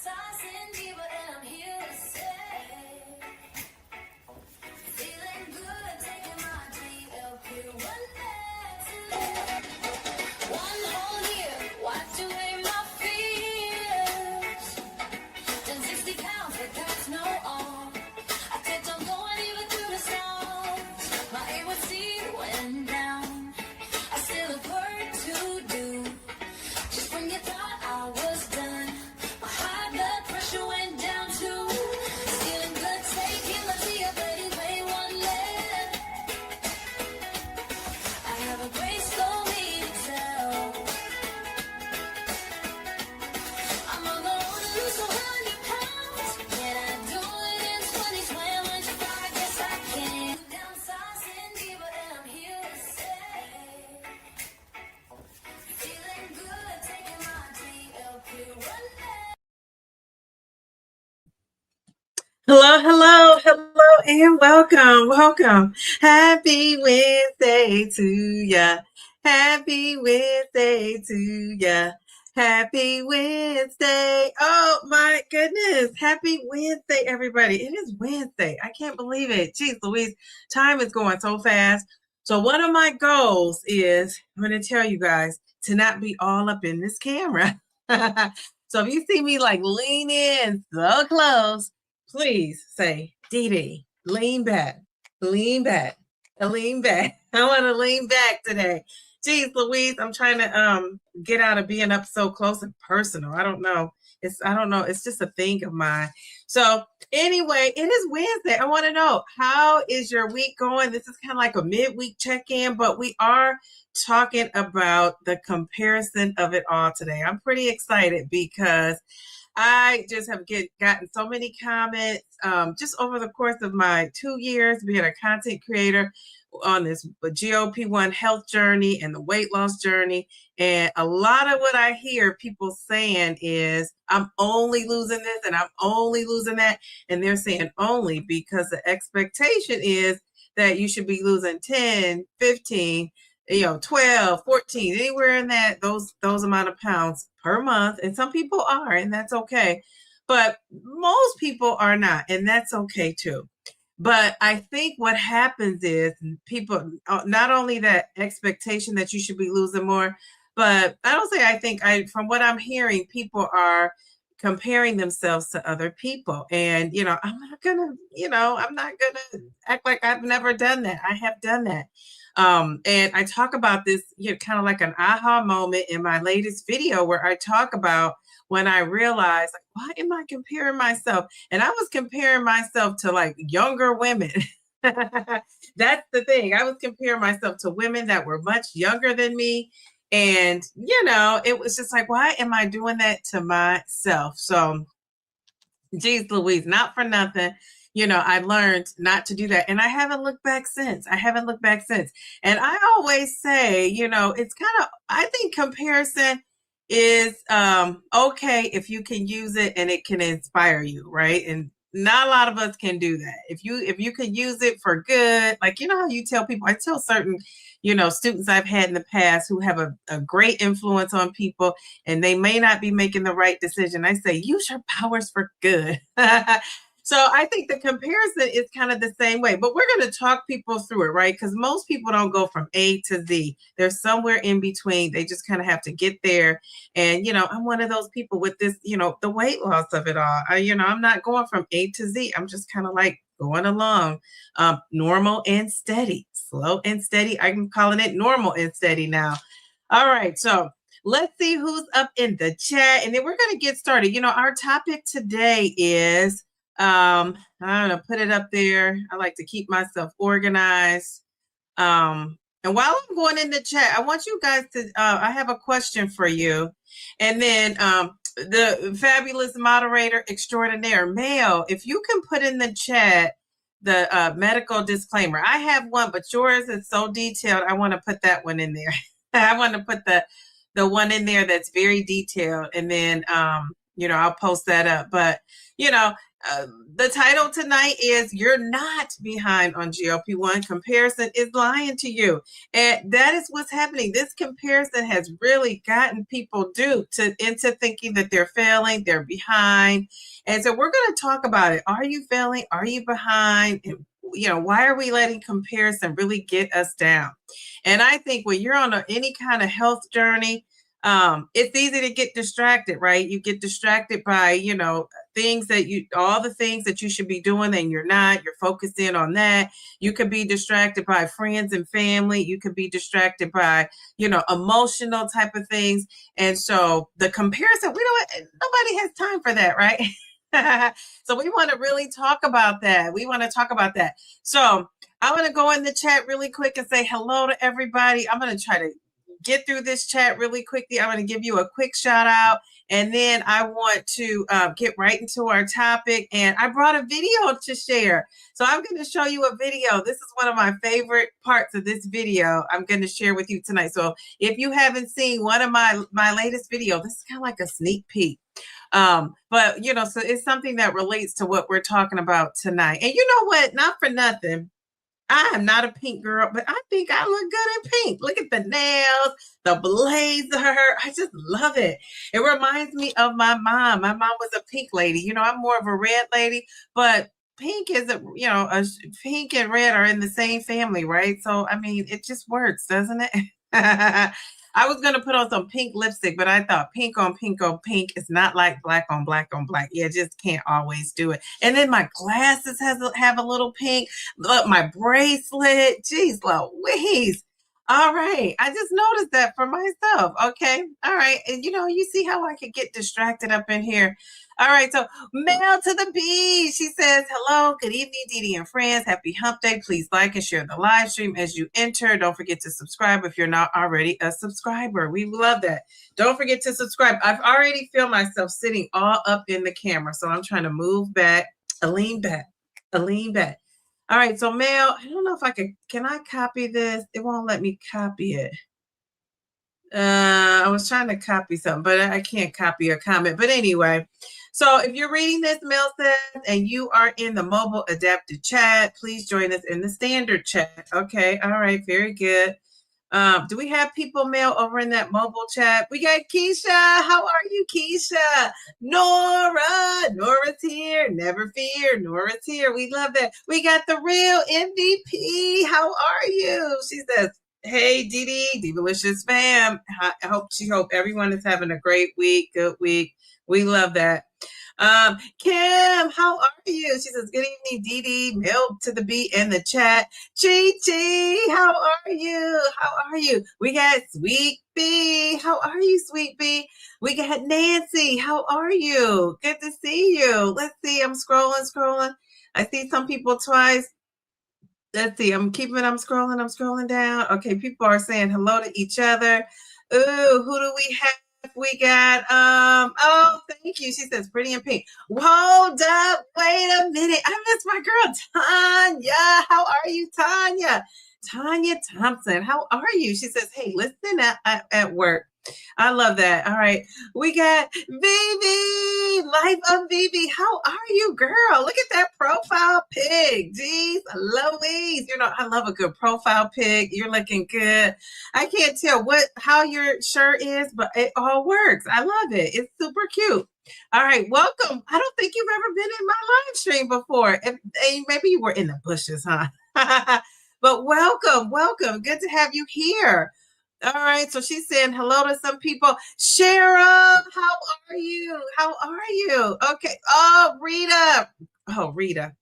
Downsizing Diva, and I'm here to say, feeling good, taking my GLP-1 medicine. One whole year, wiped away my fears. Done 60 pounds, but that's no all. I kept on going even through the storms. My A1C went down. I still have work to do. Just when you thought I was done, my high blood pressure went down too. Feeling good, taking my tea, but it weigh one less. I have a great story to tell. I'm on the road to lose 100 pounds. Can I do it in 2025? Yes, I can. Downsizing Diva, and I'm here to say, feeling good, taking my GLP-1 Hello, hello, hello, and welcome. Happy Wednesday to ya. Happy Wednesday to ya. Happy Wednesday. Oh my goodness. Happy Wednesday, everybody. It is Wednesday. I can't believe it. Jeez Louise, time is going so fast. So one of my goals is, I'm going to tell you guys, to not be all up in this camera. So if you see me like lean in so close, please say, Dee Dee, lean back, lean back, lean back. I want to lean back today. Geez, Louise, I'm trying to get out of being up so close and personal. I don't know. It's just a thing of mine. So anyway, it is Wednesday. I want to know, how is your week going? This is kind of like a midweek check-in, but we are talking about the comparison of it all today. I'm pretty excited because I just have gotten so many comments just over the course of my 2 years being a content creator on this GLP-1 health journey and the weight loss journey. And a lot of what I hear people saying is, I'm only losing this and I'm only losing that. And they're saying only because the expectation is that you should be losing 10, 15, 12, 14, anywhere in those amount of pounds per month. And some people are, and that's okay. But most people are not, and that's okay too. But I think what happens is people, not only that expectation that you should be losing more, but from what I'm hearing, people are comparing themselves to other people. And, I'm not gonna act like I've never done that. I have done that. And I talk about this, kind of like an aha moment in my latest video where I talk about when I realized, like, why am I comparing myself? And I was comparing myself to like younger women. That's the thing. I was comparing myself to women that were much younger than me. And, it was just like, why am I doing that to myself? So, geez Louise, not for nothing. I learned not to do that. And I haven't looked back since. And I always say, it's kind of, I think comparison is okay if you can use it and it can inspire you, right? And not a lot of us can do that. If you can use it for good, like, how you tell people, I tell certain, students I've had in the past who have a great influence on people and they may not be making the right decision. I say, use your powers for good. So I think the comparison is kind of the same way, but we're going to talk people through it, right? Because most people don't go from A to Z. They're somewhere in between. They just kind of have to get there. And, I'm one of those people with this, the weight loss of it all. I'm not going from A to Z. I'm just kind of like going along, normal and steady, slow and steady. I'm calling it normal and steady now. All right. So let's see who's up in the chat. And then we're going to get started. Our topic today is, I'm going to put it up there. I like to keep myself organized. And while I'm going in the chat, I want you guys to, I have a question for you. And then the fabulous moderator extraordinaire, Mayo, if you can put in the chat the medical disclaimer. I have one, but yours is so detailed. I want to put that one in there. I want to put the one in there that's very detailed. And then, I'll post that up. But, the title tonight is You're Not Behind on GLP-1. Comparison is lying to you. And that is what's happening. This comparison has really gotten people duped into thinking that they're failing, they're behind. And so we're going to talk about it. Are you failing? Are you behind? And, why are we letting comparison really get us down? And I think when you're on any kind of health journey, it's easy to get distracted, right? You get distracted by, all the things that you should be doing and you're not. You're focused in on that. You could be distracted by friends and family. You could be distracted by, emotional type of things. And so the comparison, nobody has time for that, right? So we want to really talk about that. So I'm going to go in the chat really quick and say hello to everybody. I'm going to try to get through this chat really quickly. I'm going to give you a quick shout out, and then I want to get right into our topic. And I brought a video to share. So I'm going to show you a video. This is one of my favorite parts of this video I'm going to share with you tonight. So if you haven't seen one of my latest videos, this is kind of like a sneak peek. But so it's something that relates to what we're talking about tonight. And you know what? Not for nothing, I am not a pink girl, but I think I look good in pink. Look at the nails, the blazer. I just love it. It reminds me of my mom. My mom was a pink lady. I'm more of a red lady, but pink is pink and red are in the same family, right? So, I mean, it just works, doesn't it? I was going to put on some pink lipstick, but I thought pink on pink on pink is not like black on black on black. Yeah, just can't always do it. And then my glasses have a little pink. Look, my bracelet. Geez, Louise. All right. I just noticed that for myself. Okay. All right. And you see how I could get distracted up in here. All right. So Mel to the B. She says, hello, good evening, Didi and friends. Happy hump day. Please like and share the live stream as you enter. Don't forget to subscribe if you're not already a subscriber. We love that. Don't forget to subscribe. I've already feel myself sitting all up in the camera. So I'm trying to move back, lean back. All right, so Mel, I don't know if can I copy this? It won't let me copy it. I was trying to copy something, but I can't copy a comment. But anyway, so if you're reading this, Mel says, and you are in the mobile adapted chat, please join us in the standard chat. Okay, all right, very good. Do we have people, Mel, over in that mobile chat? We got Keisha. How are you, Keisha? Nora's here. Never fear. Nora's here. We love that. We got the real MVP. How are you? She says, hey, Didi, Divalicious fam. She hope everyone is having a great week, good week. We love that. Kim, how are you? She says, good evening, Didi. Milk to the beat in the chat. Chi, how are you? We got Sweet B. How are you, Sweet B? We got Nancy. How are you? Good to see you. Let's see. I'm scrolling. I see some people twice. Let's see. I'm scrolling down. Okay, people are saying hello to each other. Ooh, who do we have? We got, oh, thank you. She says, pretty in pink. Hold up. Wait a minute. I missed my girl, Tanya. How are you, Tanya? Tanya Thompson. How are you? She says, hey, listen at work. I love that. All right. We got Vivi, Life of Vivi. How are you, girl? Look at that profile pic. Jeez, Louise. I love a good profile pic. You're looking good. I can't tell how your shirt is, but it all works. I love it. It's super cute. All right. Welcome. I don't think you've ever been in my live stream before. Maybe you were in the bushes, huh? But welcome. Good to have you here. All right, so she's saying hello to some people. Shara, how are you? Okay. Oh, Rita.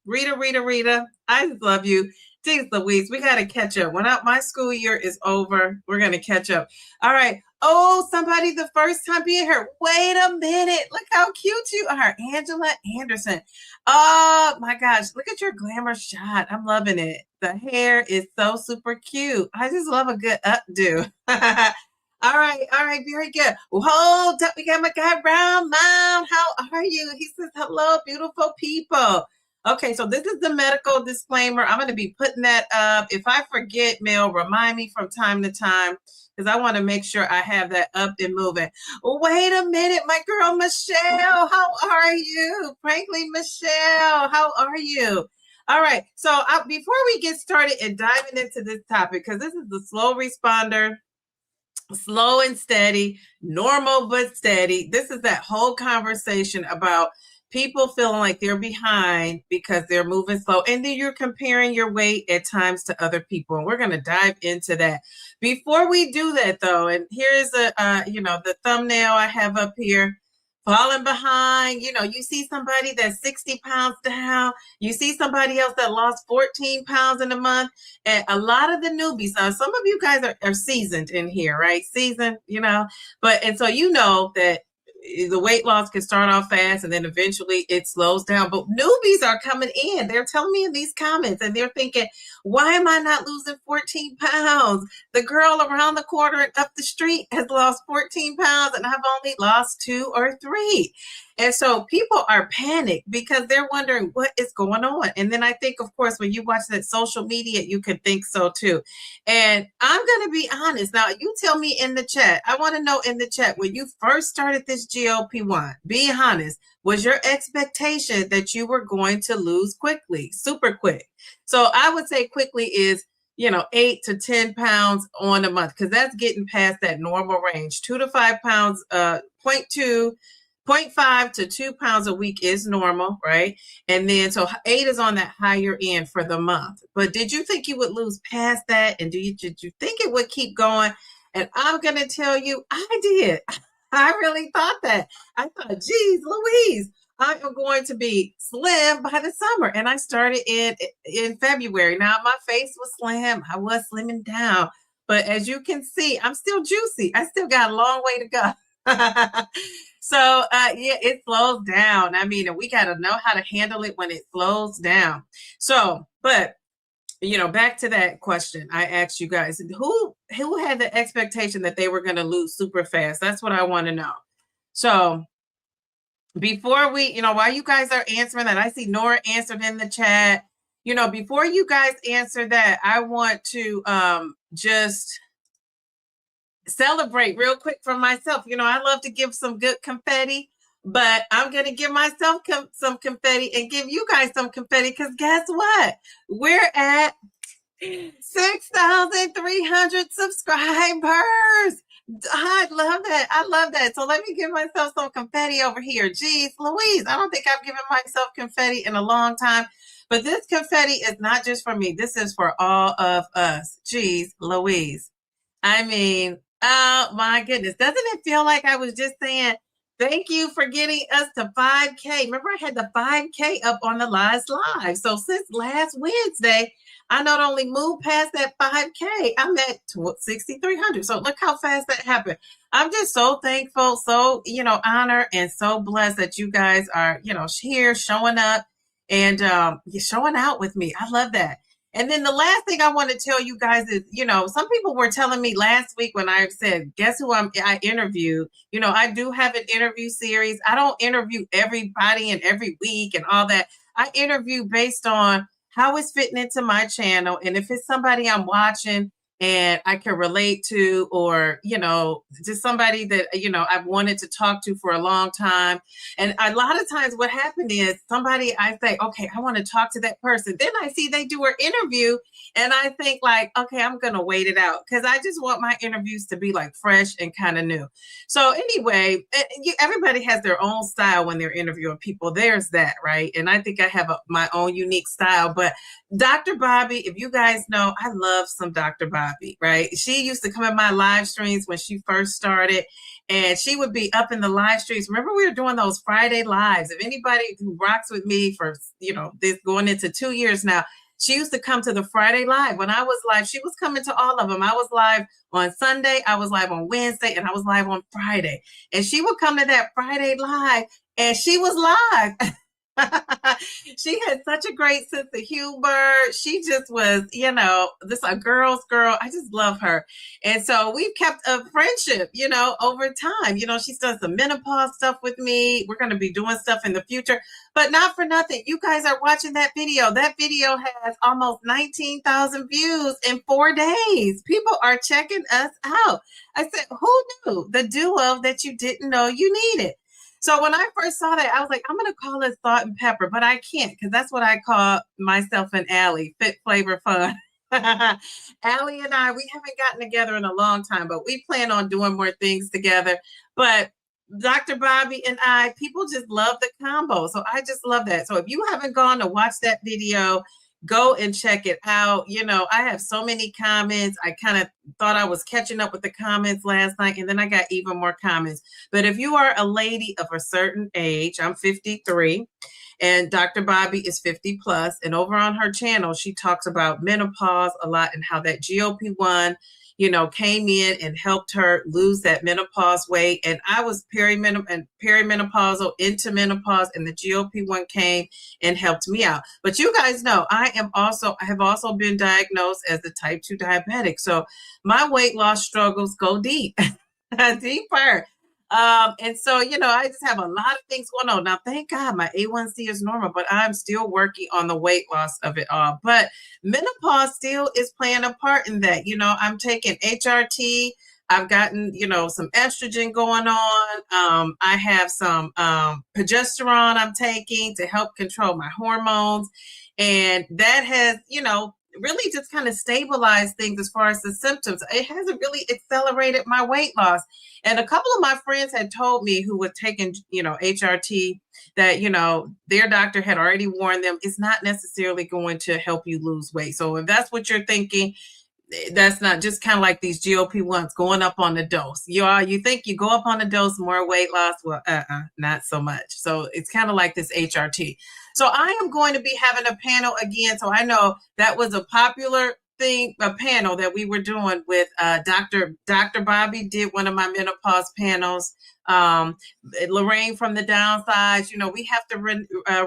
Rita. I just love you. Jeez Louise, we got to catch up. My school year is over, we're going to catch up. All right. Oh, somebody the first time being here. Wait a minute. Look how cute you are. Angela Anderson. Oh, my gosh. Look at your glamour shot. I'm loving it. The hair is so super cute. I just love a good updo. All right. Very good. Hold up. We got my guy, Round Mom. How are you? He says, hello, beautiful people. Okay, so this is the medical disclaimer. I'm going to be putting that up. If I forget, Mel, remind me from time to time. because I want to make sure I have that up and moving. Wait a minute, my girl Michelle, how are you? Frankly, Michelle, how are you? All right, so before we get started and diving into this topic, because this is the slow responder, slow and steady, normal but steady. This is that whole conversation about people feeling like they're behind because they're moving slow, and then you're comparing your weight at times to other people. And we're going to dive into that. Before we do that, though, and here's the thumbnail I have up here. Falling behind, you see somebody that's 60 pounds down. You see somebody else that lost 14 pounds in a month. And a lot of the newbies, now some of you guys are seasoned in here, right? Seasoned, and so you know that the weight loss can start off fast and then eventually it slows down. But newbies are coming in. They're telling me in these comments and they're thinking, why am I not losing 14 pounds? The girl around the corner and up the street has lost 14 pounds and I've only lost 2 or 3. And so people are panicked because they're wondering what is going on. And then I think, of course, when you watch that social media, you could think so too. And I'm going to be honest. Now, you tell me in the chat. I want to know in the chat, when you first started this GLP-1, be honest, was your expectation that you were going to lose quickly, super quick? So I would say quickly is 8 to 10 pounds on a month, because that's getting past that normal range. 2 to 5 pounds, 0.5 to 2 pounds a week is normal, right? And then so 8 is on that higher end for the month. But did you think you would lose past that? And did you think it would keep going? And I'm going to tell you, I did. I really thought that. I thought, geez, Louise, I am going to be slim by the summer. And I started in February. Now, my face was slim. I was slimming down. But as you can see, I'm still juicy. I still got a long way to go. So, it slows down. I mean, we got to know how to handle it when it slows down. So, but, back to that question I asked you guys, who had the expectation that they were going to lose super fast? That's what I want to know. So before we, while you guys are answering that, I see Nora answered in the chat. Before you guys answer that, I want to just celebrate real quick for myself. I love to give some good confetti, but I'm going to give myself some confetti and give you guys some confetti, because guess what? We're at 6,300 subscribers. I love that. I love that. So let me give myself some confetti over here. Geez, Louise, I don't think I've given myself confetti in a long time. But this confetti is not just for me. This is for all of us. Geez, Louise. I mean, oh my goodness. Doesn't it feel like I was just saying, thank you for getting us to 5K. Remember, I had the 5K up on the last live. So since last Wednesday, I not only moved past that 5K, I'm at 6,300. So look how fast that happened. I'm just so thankful, so, honored and so blessed that you guys are, here showing up and showing out with me. I love that. And then the last thing I want to tell you guys is, some people were telling me last week when I said, guess who I interviewed? I do have an interview series. I don't interview everybody and every week and all that. I interview based on how it's fitting into my channel. And if it's somebody I'm watching and I can relate to, or, just somebody that, I've wanted to talk to for a long time. And a lot of times what happened is somebody, I say, okay, I want to talk to that person. Then I see they do an interview and I think like, okay, I'm going to wait it out, because I just want my interviews to be like fresh and kind of new. So anyway, everybody has their own style when they're interviewing people. There's that, right? And I think I have my own unique style. But Dr. Bobby, if you guys know, I love some Dr. Bobby, right? She used to come in my live streams when she first started, and she would be up in the live streams. Remember, we were doing those Friday lives. If anybody who rocks with me for, this going into 2 years now, she used to come to the Friday live. When I was live, she was coming to all of them. I was live on Sunday, I was live on Wednesday, and I was live on Friday. And she would come to that Friday live, and she was live. She had such a great sense of humor. She just was, this a girl's girl. I just love her. And so we've kept a friendship, over time. She's done some menopause stuff with me. We're going to be doing stuff in the future, but not for nothing. You guys are watching that video. That video has almost 19,000 views in 4 days. People are checking us out. I said, who knew the duo that you didn't know you needed? So when I first saw that, I was like, I'm going to call it salt and pepper, but I can't because that's what I call myself and Allie, fit, flavor, fun. Allie and I, we haven't gotten together in a long time, but we plan on doing more things together. But Dr. Bobby and I, people just love the combo. So I just love that. So if you haven't gone to watch that video, go and check it out. I have so many comments. I kind of thought I was catching up with the comments last night, and then I got even more comments. But if you are a lady of a certain age, I'm 53, and Dr. Bobby is 50 plus, and over on her channel, she talks about menopause a lot and how that GLP-1 came in and helped her lose that menopause weight. And I was perimenopausal into menopause, and the GLP-1 came and helped me out. But you guys know I have also been diagnosed as a type 2 diabetic. So my weight loss struggles go deep, deeper. And so, I just have a lot of things going on. Now, thank God my A1C is normal, but I'm still working on the weight loss of it all. But menopause still is playing a part in that. I'm taking HRT. I've gotten, some estrogen going on. I have some progesterone I'm taking to help control my hormones. And that has, really just kind of stabilized things as far as the symptoms. It hasn't really accelerated my weight loss. And a couple of my friends had told me who were taking, HRT that, their doctor had already warned them it's not necessarily going to help you lose weight. So if that's what you're thinking, that's not just kind of like these GLP-1s going up on the dose. You think you go up on the dose, more weight loss? Well, not so much. So it's kind of like this HRT. So I am going to be having a panel again. So I know that was a popular thing, a panel that we were doing with Dr. Bobby did one of my menopause panels. Lorraine from the Downsizing, we have to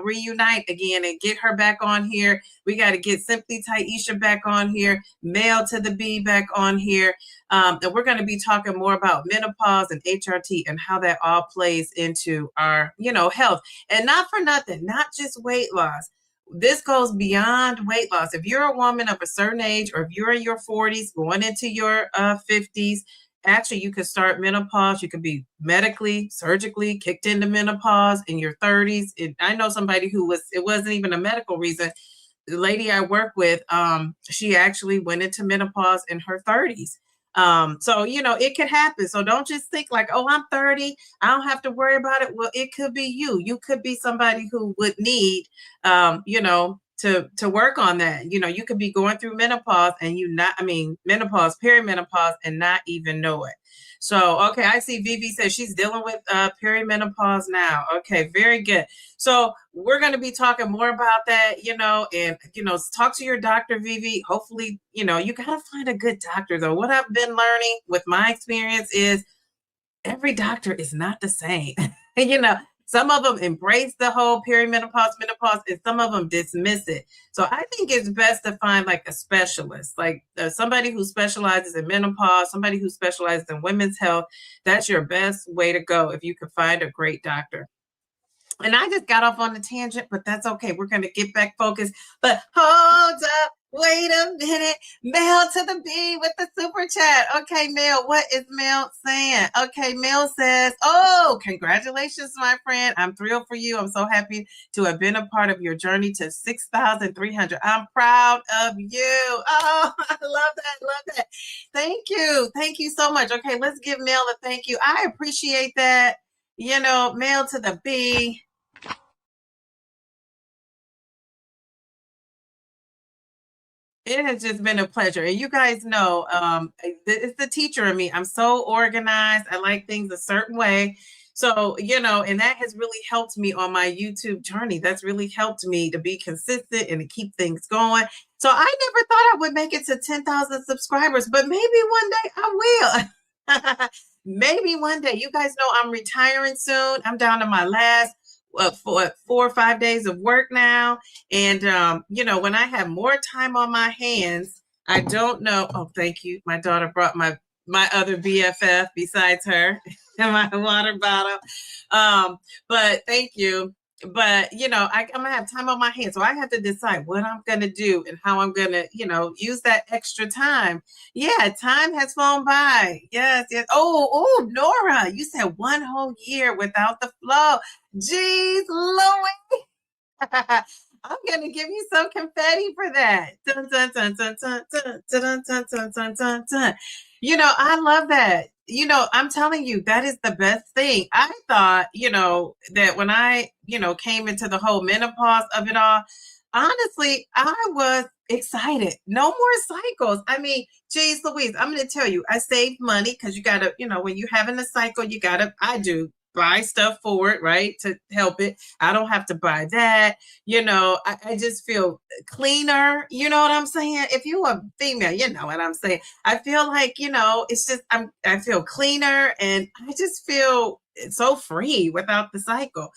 reunite again and get her back on here. We got to get Simply Taisha back on here, Male to the B back on here. And we're going to be talking more about menopause and HRT and how that all plays into our, health. And not for nothing, not just weight loss. This goes beyond weight loss. If you're a woman of a certain age, or if you're in your 40s, going into your 50s, actually, you could start menopause. You could be medically, surgically kicked into menopause in your 30s. I know somebody it wasn't even a medical reason. The lady I work with, she actually went into menopause in her 30s. So, it could happen. So don't just think like, oh, I'm 30, I don't have to worry about it. Well, it could be you. You could be somebody who would need, to work on that. You could be going through menopause and menopause, perimenopause, and not even know it. So, okay, I see Vivi says she's dealing with perimenopause now. Okay, very good. So we're going to be talking more about that, and, talk to your doctor, Vivi. Hopefully, you got to find a good doctor, though. What I've been learning with my experience is every doctor is not the same. Some of them embrace the whole perimenopause, menopause, and some of them dismiss it. So I think it's best to find like a specialist, like somebody who specializes in menopause, somebody who specializes in women's health. That's your best way to go if you can find a great doctor. And I just got off on a tangent, but that's okay. We're going to get back focused. But hold up. Wait a minute. Mel to the B with the super chat. Okay, Mel, what is Mel saying? Okay, Mel says, oh, congratulations, my friend. I'm thrilled for you. I'm so happy to have been a part of your journey to 6,300. I'm proud of you. Oh, I love that. Love that. Thank you. Thank you so much. Okay, let's give Mel a thank you. I appreciate that. Mel to the B. It has just been a pleasure. And you guys know, it's the teacher in me. I'm so organized. I like things a certain way. So, and that has really helped me on my YouTube journey. That's really helped me to be consistent and to keep things going. So I never thought I would make it to 10,000 subscribers, but maybe one day I will. Maybe one day. You guys know I'm retiring soon. I'm down to my last for 4 or 5 days of work now. And, when I have more time on my hands, I don't know. Oh, thank you. My daughter brought my other BFF besides her and my water bottle. But thank you. But, I'm going to have time on my hands. So I have to decide what I'm going to do and how I'm going to, use that extra time. Yeah, time has flown by. Yes, yes. Oh, Nora, you said 1 whole year without the flow. Jeez, Louie. I'm gonna give you some confetti for that. Dun, dun, dun, dun, dun, dun, dun, dun, dun, dun, dun, dun. I love that. I'm telling you, that is the best thing. I thought, that when I, came into the whole menopause of it all, honestly, I was excited. No more cycles. I mean, geez Louise, I'm gonna tell you, I saved money because you gotta, when you're having a cycle, I do buy stuff for it, right? To help it. I don't have to buy that. I just feel cleaner. You know what I'm saying? If you're a female, you know what I'm saying. I feel like, it's just, I feel cleaner and I just feel so free without the cycle.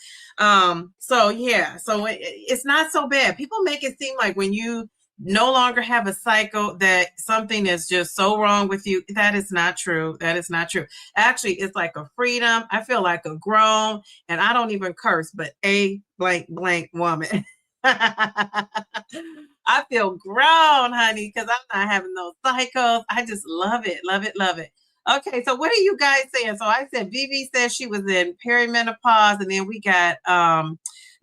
So yeah, so it's not so bad. People make it seem like when you no longer have a cycle that something is just so wrong with you. That is not true. That is not true. Actually, it's like a freedom. I feel like a grown, and I don't even curse, but a blank blank woman. I feel grown, honey, because I'm not having those cycles. I just love it, love it, love it. Okay, so what are you guys saying? So I said Vivi said she was in perimenopause, and then we got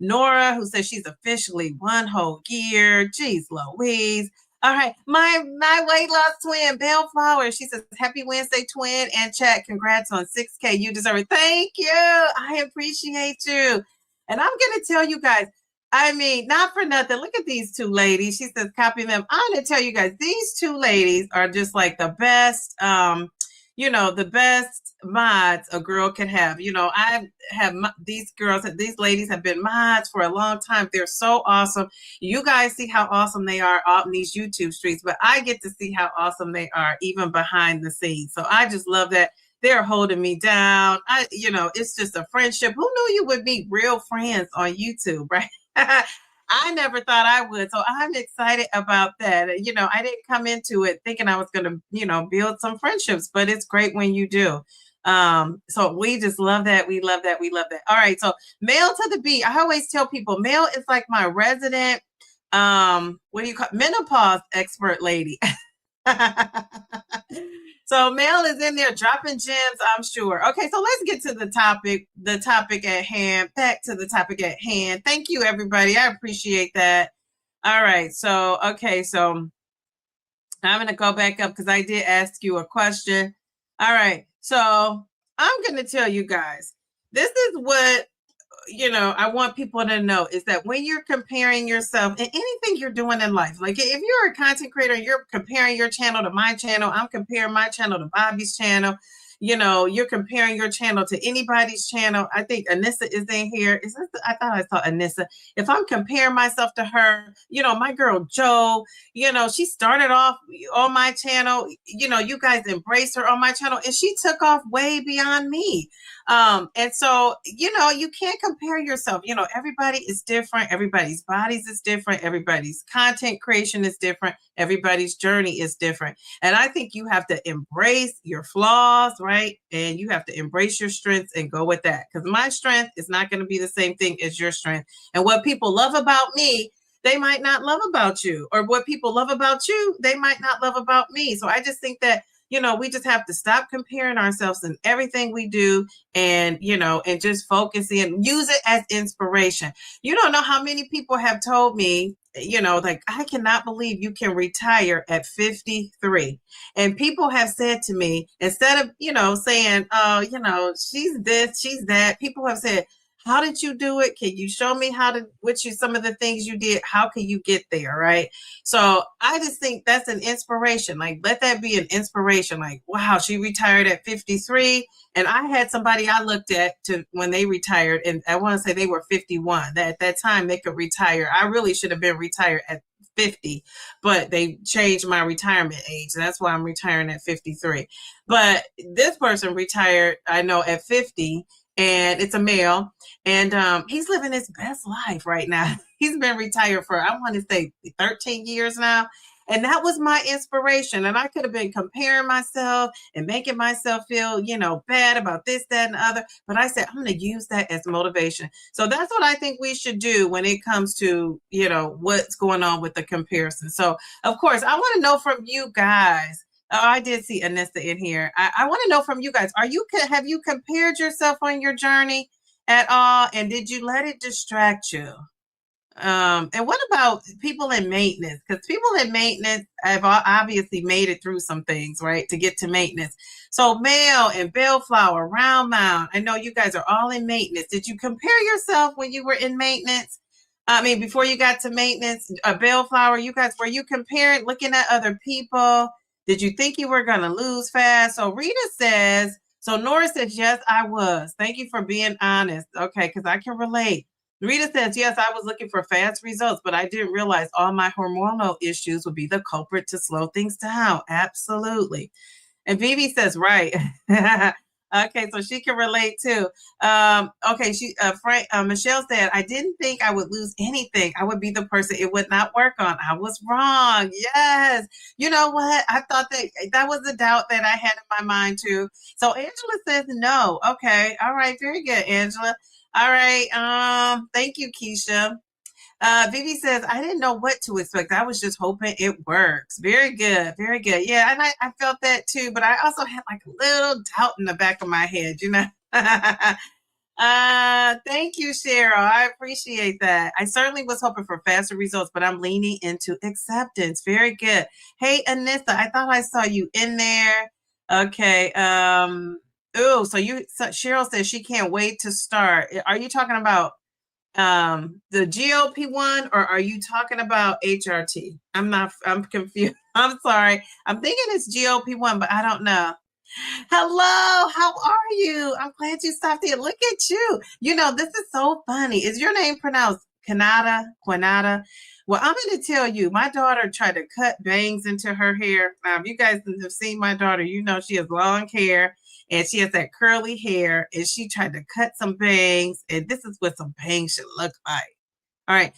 Nora, who says she's officially 1 whole year. Jeez Louise. All right. My weight loss twin, Bellflower. She says, Happy Wednesday, twin. And chat, congrats on 6K. You deserve it. Thank you. I appreciate you. And I'm going to tell you guys, I mean, not for nothing. Look at these two ladies. She says, copy them. I'm going to tell you guys, these two ladies are just like the best, the best mods a girl can have. I have these ladies have been mods for a long time. They're so awesome. You guys see how awesome they are out in these YouTube streets, but I get to see how awesome they are even behind the scenes. So I just love that they're holding me down. It's just a friendship. Who knew you would meet real friends on YouTube, right? I never thought I would. So I'm excited about that. I didn't come into it thinking I was going to, build some friendships, but it's great when you do. So we just love that. We love that. We love that. All right. So Male to the B. I always tell people Male is like my resident, what do you call menopause expert lady. So Mel is in there dropping gems, I'm sure. Okay, so let's get to the topic at hand. Back to the topic at hand. Thank you, everybody. I appreciate that. All right, so I'm going to go back up because I did ask you a question. All right, so I'm going to tell you guys, this is what I want people to know is that when you're comparing yourself and anything you're doing in life, like if you're a content creator, you're comparing your channel to my channel, I'm comparing my channel to Bobby's channel, you're comparing your channel to anybody's channel. I think Anissa is in here. I thought I saw Anissa. If I'm comparing myself to her, my girl Jo, she started off on my channel, you guys embraced her on my channel and she took off way beyond me. And so, you can't compare yourself. Everybody is different. Everybody's bodies is different. Everybody's content creation is different. Everybody's journey is different. And I think you have to embrace your flaws, right? And you have to embrace your strengths and go with that. Because my strength is not going to be the same thing as your strength. And what people love about me, they might not love about you. Or what people love about you, they might not love about me. So I just think that we just have to stop comparing ourselves in everything we do and just focus and use it as inspiration. You don't know how many people have told me, like, I cannot believe you can retire at 53. And people have said to me, instead of, saying, oh, she's this, she's that, people have said, how did you do it? Can you show me some of the things you did? How can you get there? Right. So I just think that's an inspiration. Like, let that be an inspiration. Like, wow, she retired at 53. And I had somebody I looked at when they retired, and I want to say they were 51. That at that time they could retire. I really should have been retired at 50, but they changed my retirement age. That's why I'm retiring at 53. But this person retired, I know, at 50. and it's a male, and he's living his best life right now. He's been retired for, I want to say, 13 years now. And that was my inspiration. And I could have been comparing myself and making myself feel, bad about this, that, and the other. But I said, I'm going to use that as motivation. So that's what I think we should do when it comes to, what's going on with the comparison. So, of course, I want to know from you guys. Oh, I did see Anissa in here. I want to know from you guys, have you compared yourself on your journey at all? And did you let it distract you? And what about people in maintenance? Because people in maintenance have obviously made it through some things, right, to get to maintenance. So Mel and Bellflower, Round Mound, I know you guys are all in maintenance. Did you compare yourself when you were in maintenance? I mean, before you got to maintenance, Bellflower, you guys, were you comparing, looking at other people? Did you think you were going to lose fast? So Rita says, so Nora says, yes, I was. Thank you for being honest. Okay, because I can relate. Rita says, yes, I was looking for fast results, but I didn't realize all my hormonal issues would be the culprit to slow things down. Absolutely. And Vivi says, right. Okay, so she can relate too. Okay, Michelle said, I didn't think I would lose anything. I would be the person it would not work on. I was wrong. Yes. You know what? I thought that was a doubt that I had in my mind too. So Angela says no. Okay. All right. Very good, Angela. All right. Thank you, Keisha. Vivi says, I didn't know what to expect. I was just hoping it works. Very good. Very good. Yeah. And I felt that too, but I also had like a little doubt in the back of my head, Thank you, Cheryl. I appreciate that. I certainly was hoping for faster results, but I'm leaning into acceptance. Very good. Hey, Anissa, I thought I saw you in there. Okay. Cheryl says she can't wait to start. Are you talking about the GLP-1 or are you talking about HRT? I'm confused. I'm sorry. I'm thinking it's GLP-1, but I don't know. Hello, how are you? I'm glad you stopped in. Look at you. This is so funny. Is your name pronounced Quinata? Well, I'm going to tell you, my daughter tried to cut bangs into her hair. If you guys have seen my daughter, she has long hair and she has that curly hair and she tried to cut some bangs. And this is what some bangs should look like. All right.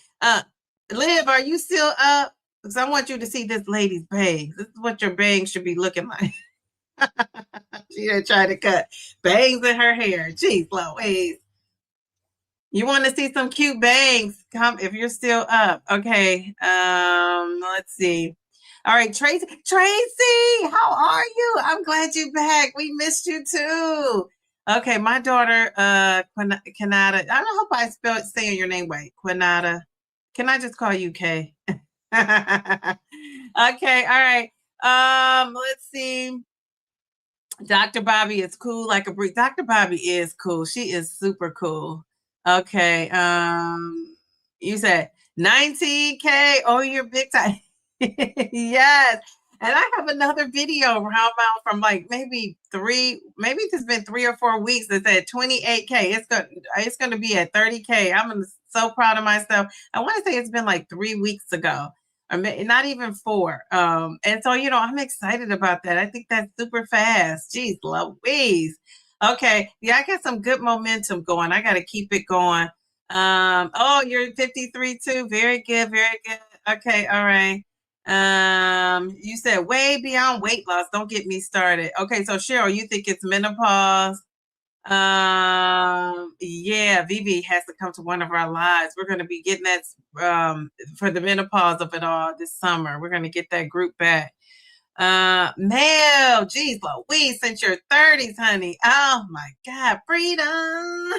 Liv, are you still up? Because I want you to see this lady's bangs. This is what your bangs should be looking like. She done tried to cut bangs in her hair. Jeez Louise. You want to see some cute bangs? Come if you're still up. Okay. Let's see. All right, Tracy. Tracy, how are you? I'm glad you're back. We missed you too. Okay, my daughter, Quinata. I don't hope I saying your name right. Quinata. Can I just call you Kay? Okay, all right. Let's see. Dr. Bobby is cool like a brick. Dr. Bobby is cool. She is super cool. Okay. You said 19K. Oh, you're big time. Yes. And I have another video from like maybe it's been 3 or 4 weeks that said 28K. It's gonna be at 30K. I'm so proud of myself. I want to say it's been like 3 weeks ago. Or not even 4. And so, I'm excited about that. I think that's super fast. Jeez Louise. Okay. Yeah, I got some good momentum going. I got to keep it going. Oh, you're 53 too. Very good. Very good. Okay. All right. You said way beyond weight loss. Don't get me started. Okay. So Cheryl, you think it's menopause? Yeah, Vivi has to come to one of our lives. We're going to be getting that for the menopause of it all this summer. We're going to get that group back. Mel, geez Louise, since your 30s, honey. Oh my God, freedom.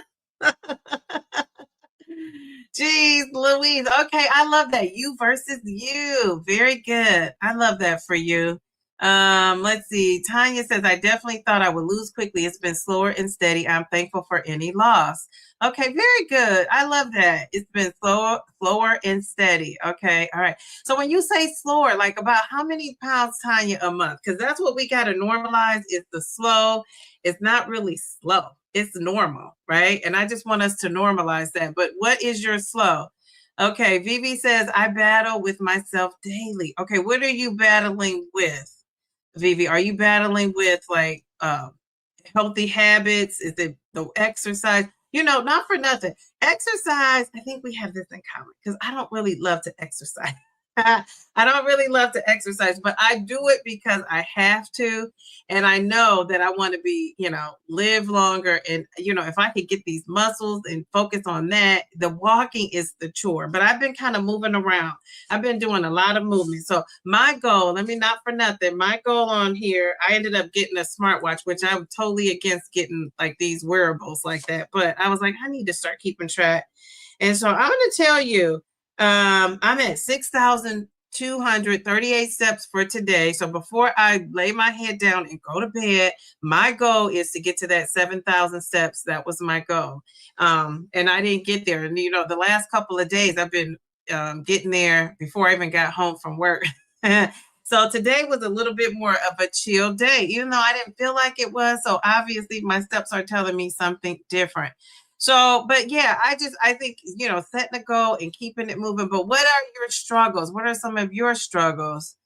Jeez Louise. Okay, I love that. You versus you. Very good. I love that for you. Let's see. Tanya says, I definitely thought I would lose quickly. It's been slower and steady. I'm thankful for any loss. Okay, very good. I love that. It's been slower and steady. Okay, all right. So when you say slower, like about how many pounds, Tanya, a month? Because that's what we got to normalize is the slow. It's not really slow. It's normal, right? And I just want us to normalize that. But what is your slow? Okay, Vivi says, I battle with myself daily. Okay, what are you battling with? Vivi, are you battling with like healthy habits? Is it the exercise? Not for nothing. Exercise, I think we have this in common because I don't really love to exercise. I don't really love to exercise, but I do it because I have to. And I know that I want to be, live longer. And, if I could get these muscles and focus on that, the walking is the chore. But I've been kind of moving around. I've been doing a lot of movement. So my goal, not for nothing, my goal on here, I ended up getting a smartwatch, which I'm totally against getting like these wearables like that. But I was like, I need to start keeping track. And so I'm going to tell you, I'm at 6,238 steps for today. So before I lay my head down and go to bed, my goal is to get to that 7,000 steps. That was my goal. And I didn't get there. And, the last couple of days I've been getting there before I even got home from work. So today was a little bit more of a chill day, even though I didn't feel like it was. So obviously my steps are telling me something different. So, but yeah, I think, setting a goal and keeping it moving. But what are your struggles? What are some of your struggles?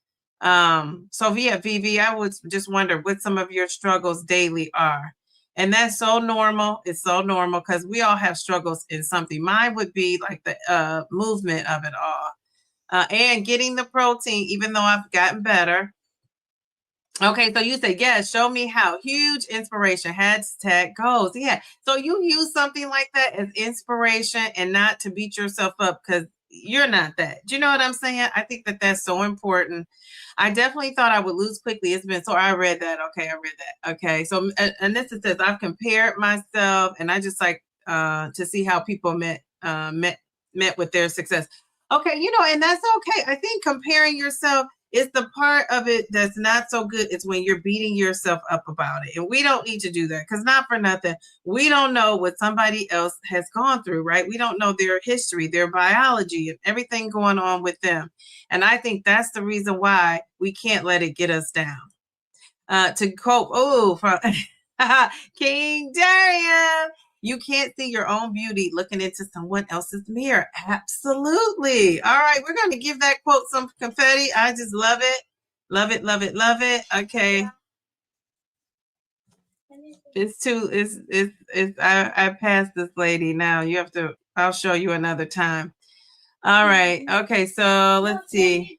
So yeah, Vivi, I would just wonder what some of your struggles daily are. And that's so normal. It's so normal because we all have struggles in something. Mine would be like the movement of it all. And getting the protein, even though I've gotten better. Okay, so you say, yes, show me how. Huge inspiration, hashtag goals. Yeah, so you use something like that as inspiration and not to beat yourself up because you're not that. Do you know what I'm saying? I think that that's so important. I definitely thought I would lose quickly. It's been so, I read that. Okay, I read that. Okay, so, and this it says, I've compared myself and I just like to see how people met with their success. Okay, and that's okay. I think comparing yourself is the part of it that's not so good. It's when you're beating yourself up about it. And we don't need to do that because not for nothing, we don't know what somebody else has gone through, right? We don't know their history, their biology, and everything going on with them. And I think that's the reason why we can't let it get us down. To quote, from King Darian, you can't see your own beauty looking into someone else's mirror. Absolutely. All right, we're going to give that quote some confetti. I just love it. Love it, love it, love it. Okay. It's too, I passed this lady now. You have to, I'll show you another time. All right. Okay, so let's see.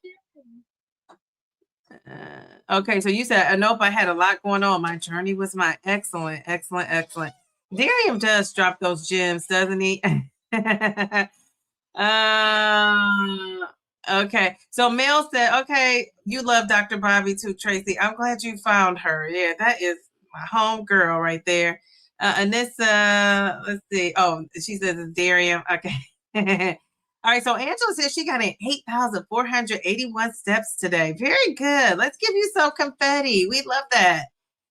Okay, so you said, nope, I had a lot going on. My journey was excellent. Darian does drop those gems, doesn't he? Okay. So Mel said, okay, you love Dr. Bobby too, Tracy. I'm glad you found her. Yeah, that is my home girl right there. Anissa, let's see. Oh, she says it's Darian. Okay. All right, so Angela says she got in 8,481 steps today. Very good. Let's give you some confetti. We love that.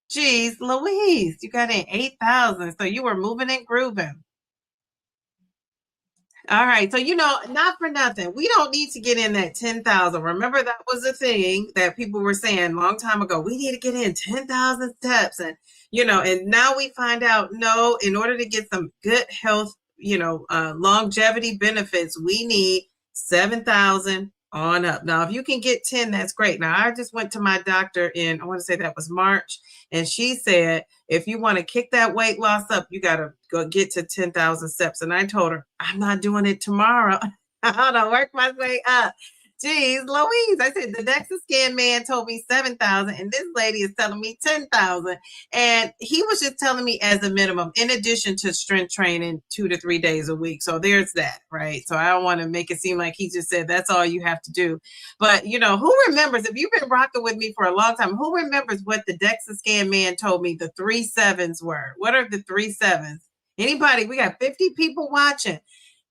Jeez, Louise, you got in 8,000. So you were moving and grooving. All right. So, not for nothing. We don't need to get in that 10,000. Remember, that was a thing that people were saying a long time ago. We need to get in 10,000 steps. And, and now we find out, no, in order to get some good health, longevity benefits, we need 7,000 on up. Now, if you can get 10, that's great. Now, I just went to my doctor I want to say that was March, and she said, if you want to kick that weight loss up, you got to go get to 10,000 steps. And I told her, I'm not doing it tomorrow. I want to work my way up. Geez, Louise, I said, the DEXA scan man told me 7,000 and this lady is telling me 10,000. And he was just telling me as a minimum, in addition to strength training 2 to 3 days a week. So there's that, right? So I don't want to make it seem like he just said, that's all you have to do. But, who remembers, if you've been rocking with me for a long time, who remembers what the DEXA scan man told me the 3 7s were? What are the 3 7s? Anybody? We got 50 people watching.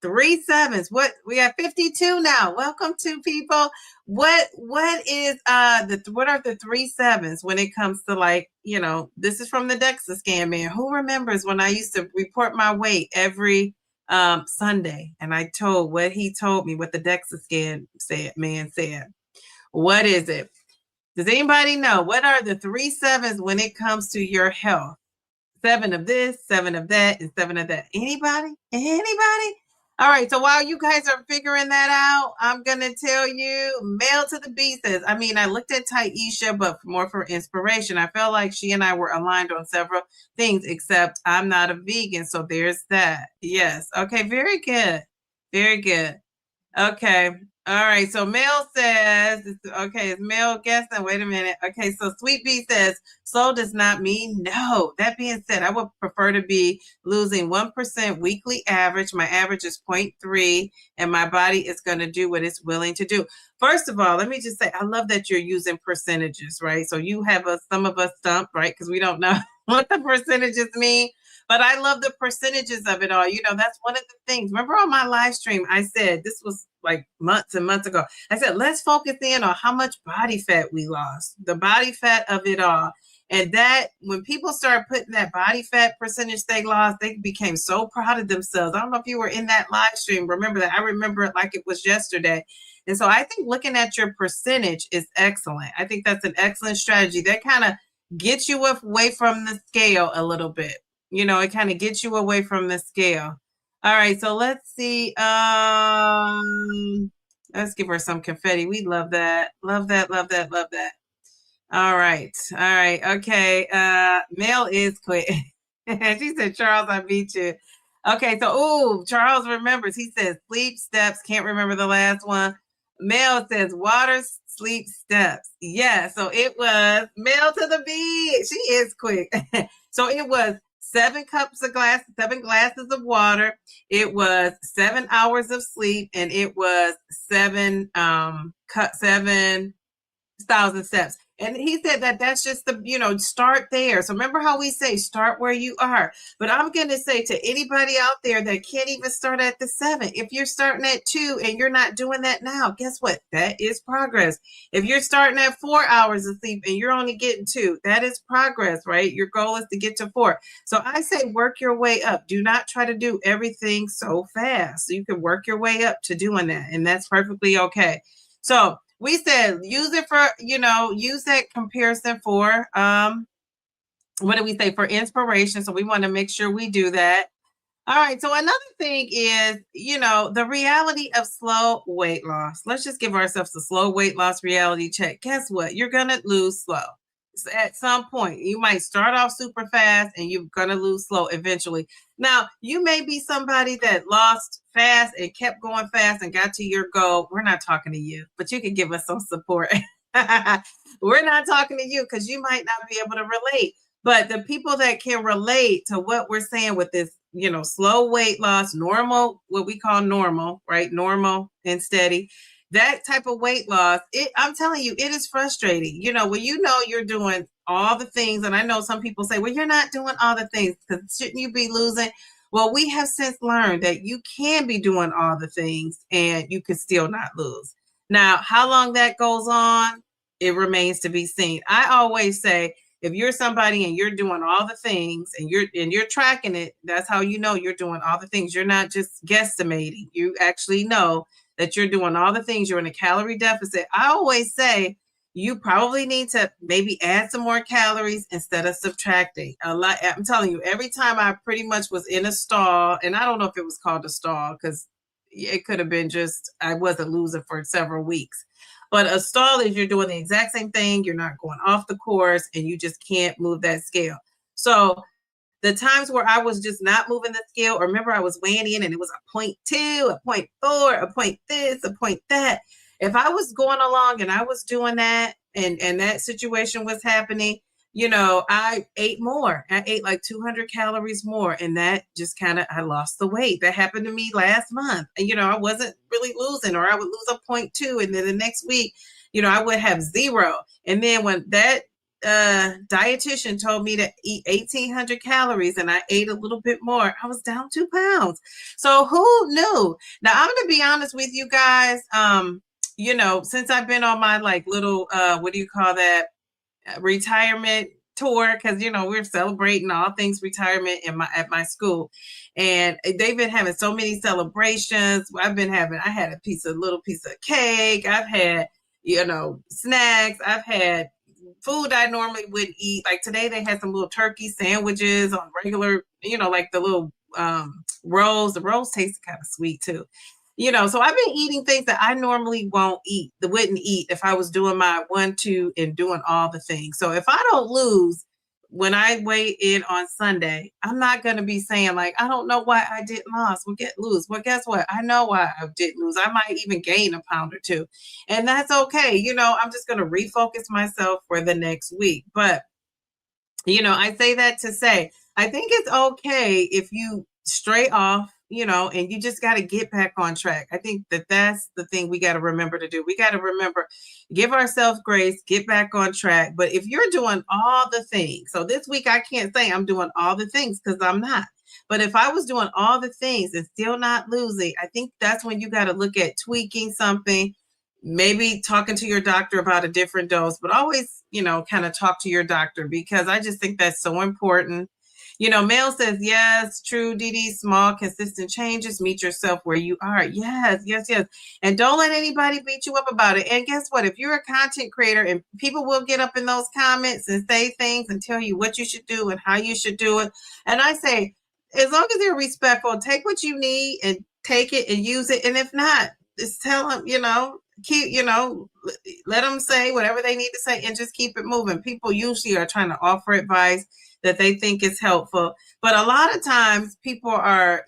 3 7s. What we got 52 now. Welcome to people. What is what are the 3 7s when it comes to this is from the DEXA scan man. Who remembers when I used to report my weight every Sunday and I told what he told me, what the DEXA scan man said. What is it? Does anybody know? What are the 3 7s when it comes to your health? 7 of this, 7 of that, and 7 of that. Anybody? All right, so while you guys are figuring that out, I'm gonna tell you, Mail to the B says, I mean, I looked at Taisha, but more for inspiration. I felt like she and I were aligned on several things, except I'm not a vegan, so there's that. Yes. Okay, very good. Very good. Okay. All right. So Mel says, okay, is Mel guessing? Wait a minute. Okay. So Sweet Bee says, slow does not mean no. That being said, I would prefer to be losing 1% weekly average. My average is 0.3, and my body is going to do what it's willing to do. First of all, let me just say, I love that you're using percentages, right? So you have some of us stumped, right? Because we don't know what the percentages mean. But I love the percentages of it all. You know, that's one of the things. Remember on my live stream, I said, this was like months and months ago. I said, let's focus in on how much body fat we lost, the body fat of it all. And that when people started putting that body fat percentage they lost, they became so proud of themselves. I don't know if you were in that live stream. Remember that? I remember it like it was yesterday. And so I think looking at your percentage is excellent. I think that's an excellent strategy. That kind of gets you away from the scale a little bit. You know, it kind of gets you away from the scale. All right, so let's see. Let's give her some confetti. We love that. Love that, love that, love that. All right. All right. Okay. Mel is quick. She said, Charles, I beat you. Okay, so Charles remembers. He says sleep, steps, can't remember the last one. Mel says water, sleep, steps. Yeah, so it was Mel to the beat. She is quick. So it was 7 glasses of water. It was 7 hours of sleep, and it was 7,000 steps. And he said that that's just the, start there. So remember how we say start where you are. But I'm going to say to anybody out there that can't even start at the 7, if you're starting at 2 and you're not doing that now, guess what? That is progress. If you're starting at 4 hours of sleep and you're only getting 2, that is progress, right? Your goal is to get to 4. So I say work your way up. Do not try to do everything so fast. So you can work your way up to doing that. And that's perfectly okay. So we said use it for, use that comparison for, what did we say? For inspiration. So we want to make sure we do that. All right. So another thing is, the reality of slow weight loss. Let's just give ourselves a slow weight loss reality check. Guess what? You're going to lose slow. So at some point, you might start off super fast and you're going to lose slow eventually. Now, you may be somebody that lost fast and kept going fast and got to your goal. We're not talking to you, but you can give us some support. We're not talking to you because you might not be able to relate. But the people that can relate to what we're saying with this, slow weight loss, normal, what we call normal, right? Normal and steady. That type of weight loss, I'm telling you, it is frustrating. When you're doing all the things, and I know some people say, well, you're not doing all the things because shouldn't you be losing? Well, we have since learned that you can be doing all the things and you can still not lose. Now, how long that goes on, it remains to be seen. I always say, if you're somebody and you're doing all the things and you're tracking it, that's how you know you're doing all the things. You're not just guesstimating. You actually know that you're doing all the things. You're in a calorie deficit. I always say you probably need to maybe add some more calories instead of subtracting. I'm telling you, every time I pretty much was in a stall, and I don't know if it was called a stall because it could have been just I wasn't losing for several weeks. But a stall is you're doing the exact same thing. You're not going off the course and you just can't move that scale. So the times where I was just not moving the scale, or remember I was weighing in and it was a 0.2, a 0.4, a point this, a point that. If I was going along and I was doing that and that situation was happening, I ate more. I ate like 200 calories more. And that just I lost the weight. That happened to me last month. And, I wasn't really losing, or I would lose a 0.2. And then the next week, I would have 0. And then when that dietitian told me to eat 1,800 calories and I ate a little bit more, I was down 2 pounds. So who knew? Now, I'm going to be honest with you guys. Since I've been on my little, what do you call that? Retirement tour, because we're celebrating all things retirement at my school, and they've been having so many celebrations. I had a little piece of cake. I've had snacks. I've had food I normally wouldn't eat. Like today they had some little turkey sandwiches on regular, like the little rolls. The rolls taste kind of sweet too. So I've been eating things that I normally wouldn't eat if I was doing my 1-2 and doing all the things. So if I don't lose when I weigh in on Sunday, I'm not going to be saying like, I don't know why I didn't lose. Well, guess what? I know why I didn't lose. I might even gain a pound or two, and that's okay. I'm just going to refocus myself for the next week. But I say that to say, I think it's okay if you stray off, and you just got to get back on track. I think that's the thing we got to remember to do. We got to remember, give ourselves grace, get back on track. But if you're doing all the things, so this week I can't say I'm doing all the things because I'm not. But if I was doing all the things and still not losing, I think that's when you got to look at tweaking something, maybe talking to your doctor about a different dose, but always, kind of talk to your doctor, because I just think that's so important. Mel says, yes, true, Dee. Small, consistent changes. Meet yourself where you are. Yes. And don't let anybody beat you up about it. And guess what? If you're a content creator, and people will get up in those comments and say things and tell you what you should do and how you should do it. And I say, as long as they're respectful, take what you need and take it and use it. And if not, just tell them, let them say whatever they need to say and just keep it moving. People usually are trying to offer advice that they think is helpful. But a lot of times people are,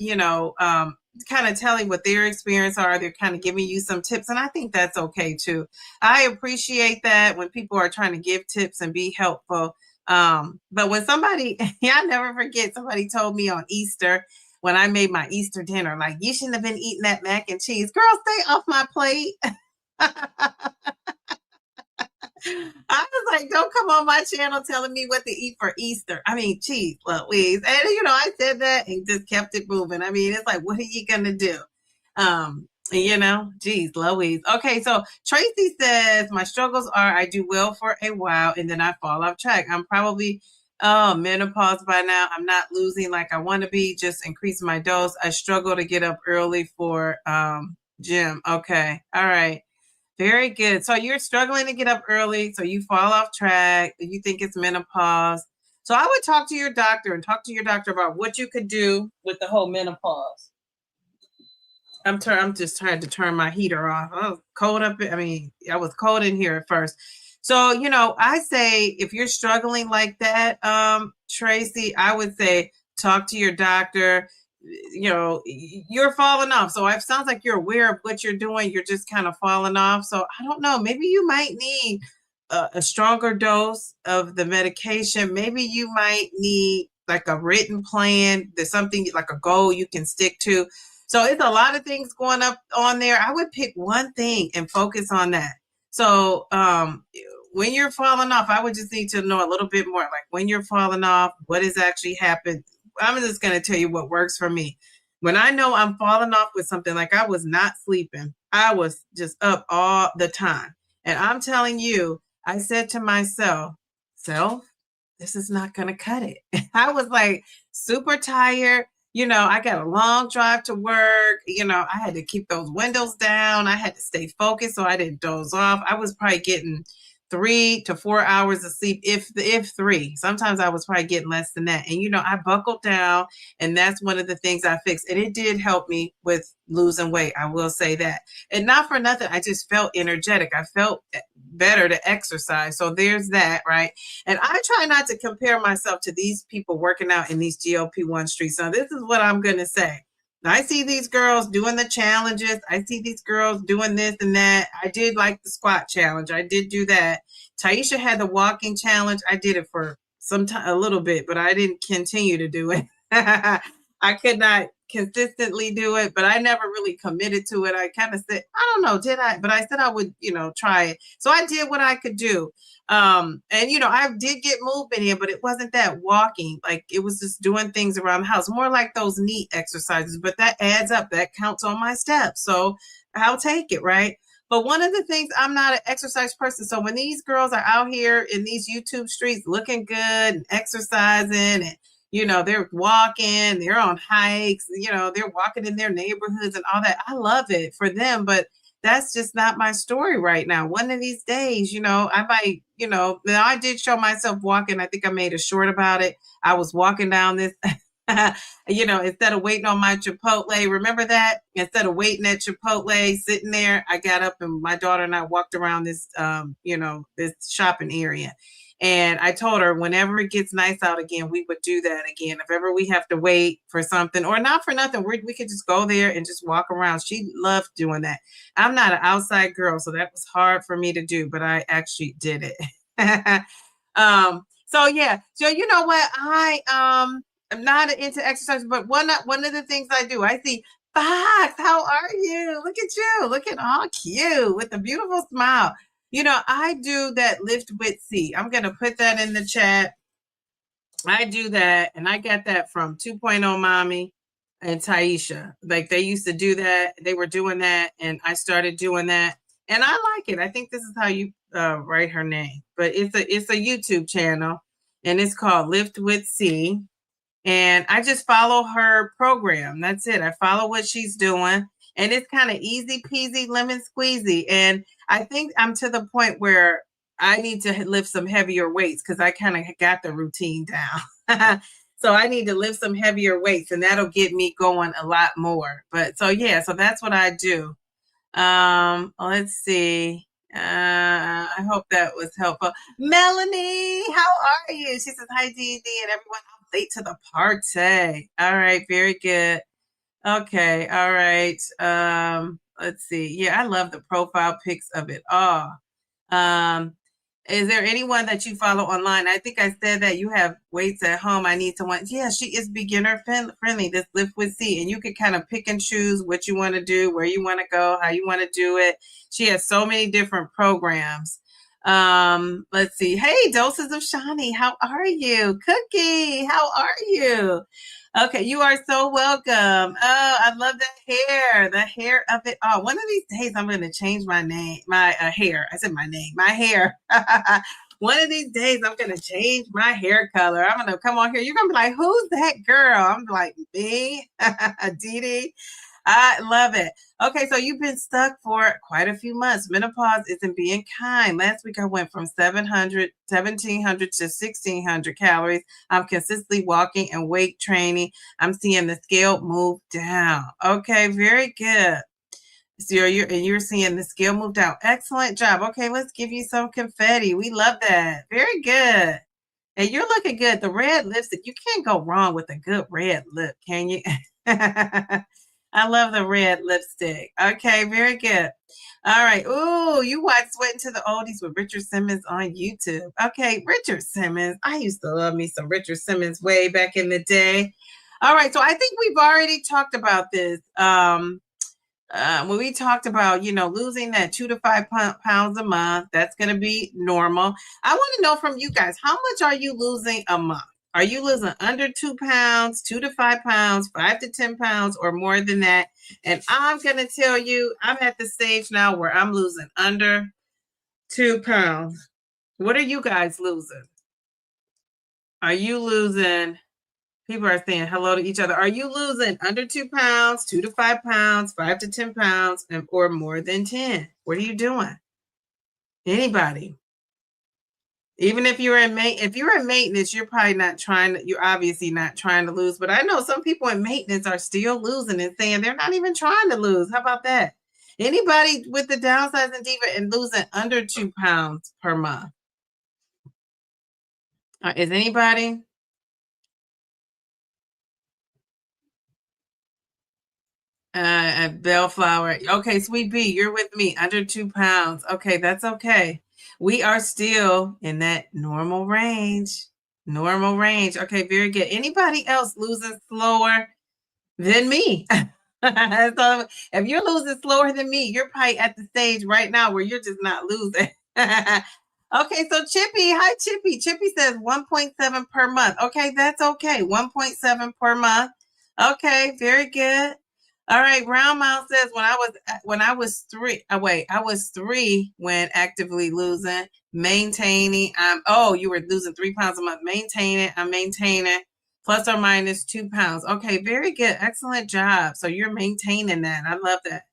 kind of telling what their experience are. They're kind of giving you some tips. And I think that's okay too. I appreciate that when people are trying to give tips and be helpful. But when somebody, I never forget, somebody told me on Easter, when I made my Easter dinner, like, you shouldn't have been eating that mac and cheese. Girl, stay off my plate. I was like, don't come on my channel telling me what to eat for Easter. I mean, geez, Louise. And, I said that and just kept it moving. I mean, it's like, what are you going to do? Geez, Louise. Okay, so Tracy says, my struggles are I do well for a while and then I fall off track. I'm probably menopause by now. I'm not losing like I want to be, just increase my dose. I struggle to get up early for gym. Okay. All right. Very good. So you're struggling to get up early, so you fall off track. You think it's menopause. So I would talk to your doctor about what you could do with the whole menopause. I'm just trying to turn my heater off. I was cold up. I was cold in here at first. So, I say if you're struggling like that, Tracy, I would say talk to your doctor. You're falling off. So it sounds like you're aware of what you're doing. You're just kind of falling off. So I don't know. Maybe you might need a stronger dose of the medication. Maybe you might need like a written plan. There's something like a goal you can stick to. So it's a lot of things going up on there. I would pick one thing and focus on that. So when you're falling off, I would just need to know a little bit more, like when you're falling off, what has actually happened. I'm just going to tell you what works for me. When I know I'm falling off with something, like I was not sleeping, I was just up all the time. And I'm telling you, I said to myself, this is not going to cut it. I was like super tired. I got a long drive to work. I had to keep those windows down. I had to stay focused so I didn't doze off. I was probably getting 3 to 4 hours of sleep, if 3. Sometimes I was probably getting less than that. And, I buckled down, and that's one of the things I fixed. And it did help me with losing weight. I will say that. And not for nothing, I just felt energetic. I felt better to exercise. So there's that, right? And I try not to compare myself to these people working out in these GLP-1 streets. Now, this is what I'm going to say. I see these girls doing the challenges. I see these girls doing this and that. I did like the squat challenge. I did do that. Taisha had the walking challenge. I did it for some time, a little bit, but I didn't continue to do it. I could not consistently do it, but I never really committed to it. I kind of said, I don't know, did I? But I said I would, try it. So I did what I could do. And, I did get movement in, but it wasn't that walking. Like, it was just doing things around the house, more like those neat exercises, but that adds up. That counts on my steps. So I'll take it, right? But one of the things, I'm not an exercise person. So when these girls are out here in these YouTube streets looking good and exercising and, they're walking, they're on hikes, they're walking in their neighborhoods and all that. I love it for them, but that's just not my story right now. One of these days, I might, now I did show myself walking. I think I made a short about it. I was walking down this You know, instead of waiting on my Chipotle, remember that? Instead of waiting at Chipotle, sitting there, I got up and my daughter and I walked around this, you know, this shopping area. And I told her whenever it gets nice out again, we would do that again. If ever we have to wait for something or not for nothing, we could just go there and just walk around. She loved doing that. I'm not an outside girl, so that was hard for me to do, but I actually did it. So yeah, so you know what? I'm not into exercise, but one of the things I do, I see Fox, how are you? Look at you, looking all cute with a beautiful smile. You know, I do that lift with C. I'm gonna put that in the chat. I do that, and I got that from 2.0 Mommy and Taisha. Like they used to do that. They were doing that, and I started doing that, and I like it. I think this is how you write her name, but it's a YouTube channel, and it's called Lift with C. And I just follow her program. That's it. I follow what she's doing, and it's kind of easy peasy, lemon squeezy. And I think I'm to the point where I need to lift some heavier weights because I kind of got the routine down. So I need to lift some heavier weights, and that'll get me going a lot more. But so yeah, so that's what I do. Let's see. I hope that was helpful. Melanie, how are you? She says hi, Dee and everyone. I'm late to the party. All right, very good. Okay, all right. Let's see. Yeah, I love the profile pics of it all. Is there anyone that you follow online? I think I said that you have weights at home. I need someone. Yeah, she is beginner friendly. This Lift with C, and you can kind of pick and choose what you want to do, where you want to go, how you want to do it. She has so many different programs. Let's see. Hey, Doses of Shani, how are you? Cookie, how are you? Okay, you are so welcome. Oh, I love the hair of it all. One of these days, I'm going to change my name, my hair. I said my name, my hair. One of these days, I'm going to change my hair color. I'm going to come on here. You're going to be like, who's that girl? I'm like, me, Dee. I love it. Okay, so you've been stuck for quite a few months. Menopause isn't being kind. Last week I went from 1700 to 1600 calories. I'm consistently walking and weight training. I'm seeing the scale move down. Okay, very good. So you're seeing the scale move down. Excellent job. Okay, let's give you some confetti. We love that. Very good. And you're looking good. The red lipstick, you can't go wrong with a good red lip, can you? I love the red lipstick. Okay, very good. All right. Ooh, you watch Sweating to the Oldies with Richard Simmons on YouTube. Okay, Richard Simmons. I used to love me some Richard Simmons way back in the day. All right, so I think we've already talked about this. When we talked about, you know, losing that 2 to 5 pounds a month, that's going to be normal. I want to know from you guys, how much are you losing a month? Are you losing under 2 pounds, 2 to 5 pounds, 5 to 10 pounds, or more than that? And I'm going to tell you, I'm at the stage now where I'm losing under 2 pounds. What are you guys losing? Are you losing? People are saying hello to each other. Are you losing under 2 pounds, 2 to 5 pounds, 5 to 10 pounds, or more than 10? What are you doing? Anybody? Even if you're in maintenance, you're probably not trying to, you're obviously not trying to lose. But I know some people in maintenance are still losing and saying they're not even trying to lose. How about that? Anybody with the Downsizing Diva and losing under 2 pounds per month? Is anybody? Bellflower. Okay, Sweet Bee, you're with me. Under 2 pounds. Okay, that's okay. We are still in that normal range. Normal range. Okay, very good. Anybody else losing slower than me? So if you're losing slower than me, you're probably at the stage right now where you're just not losing. Okay, so Chippy, hi Chippy. Chippy says 1.7 per month. Okay, that's okay. 1.7 per month. Okay, very good. All right, Round Mouth says when I was 3. I was 3 when actively losing, maintaining. You were losing 3 pounds a month. I'm maintaining plus or minus 2 pounds. Okay, very good. Excellent job. So you're maintaining that. I love that.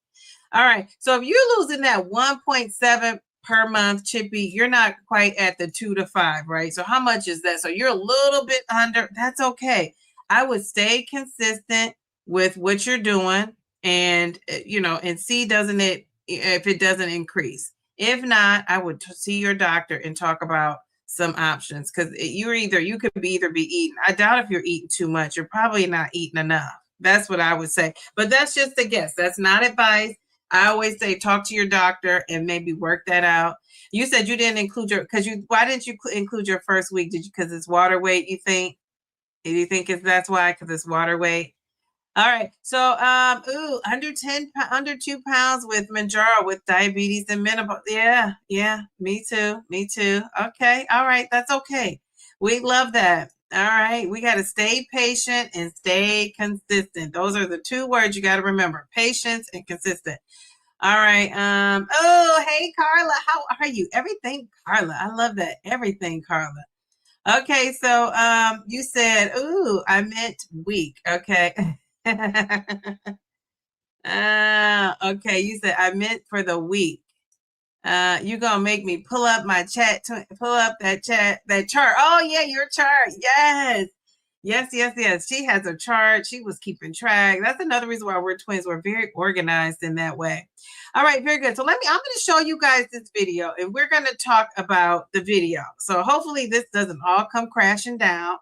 All right. So if you're losing that 1.7 per month, Chippy, you're not quite at the 2 to 5, right? So how much is that? So you're a little bit under. That's okay. I would stay consistent with what you're doing, and and see if it doesn't increase. If not, I would see your doctor and talk about some options, because you could either be eating. I doubt if you're eating too much. You're probably not eating enough. That's what I would say. But that's just a guess. That's not advice. I always say talk to your doctor and maybe work that out. You said you didn't include why didn't you include your first week? Did you, because it's water weight, you think? Do you think that's why? Because it's water weight? All right. So, under 2 pounds with Mounjaro with diabetes and menopause. Yeah, me too. Okay. All right. That's okay. We love that. All right. We got to stay patient and stay consistent. Those are the two words you got to remember: patience and consistent. All right. Oh, hey, Carla. How are you? Everything, Carla. I love that. Everything, Carla. Okay. So, you said, ooh, I meant week. Okay. Okay. You said I meant for the week. You're gonna make me pull up my pull up that chart. Oh yeah, your chart. Yes. She has a chart. She was keeping track. That's another reason why we're twins. We're very organized in that way. All right, very good. So I'm going to show you guys this video, and we're going to talk about the video. So hopefully this doesn't all come crashing down.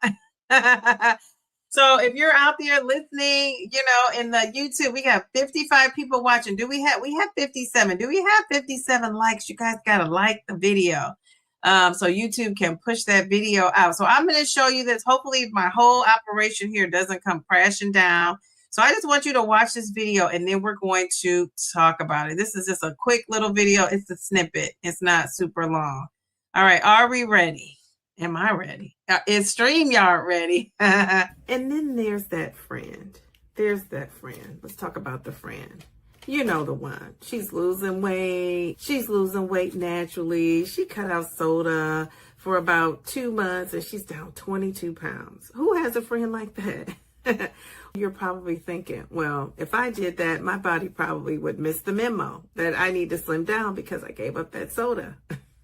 So if you're out there listening, in the YouTube, we have 55 people watching. We have 57. Do we have 57 likes? You guys got to like the video. So YouTube can push that video out. So I'm going to show you this. Hopefully my whole operation here doesn't come crashing down. So I just want you to watch this video, and then we're going to talk about it. This is just a quick little video. It's a snippet. It's not super long. All right. Are we ready? Am I ready? Is StreamYard ready? And then there's that friend. Let's talk about the friend. You know the one. She's losing weight. She's losing weight naturally. She cut out soda for about 2 months, and she's down 22 pounds. Who has a friend like that? You're probably thinking, well, if I did that, my body probably would miss the memo that I need to slim down because I gave up that soda.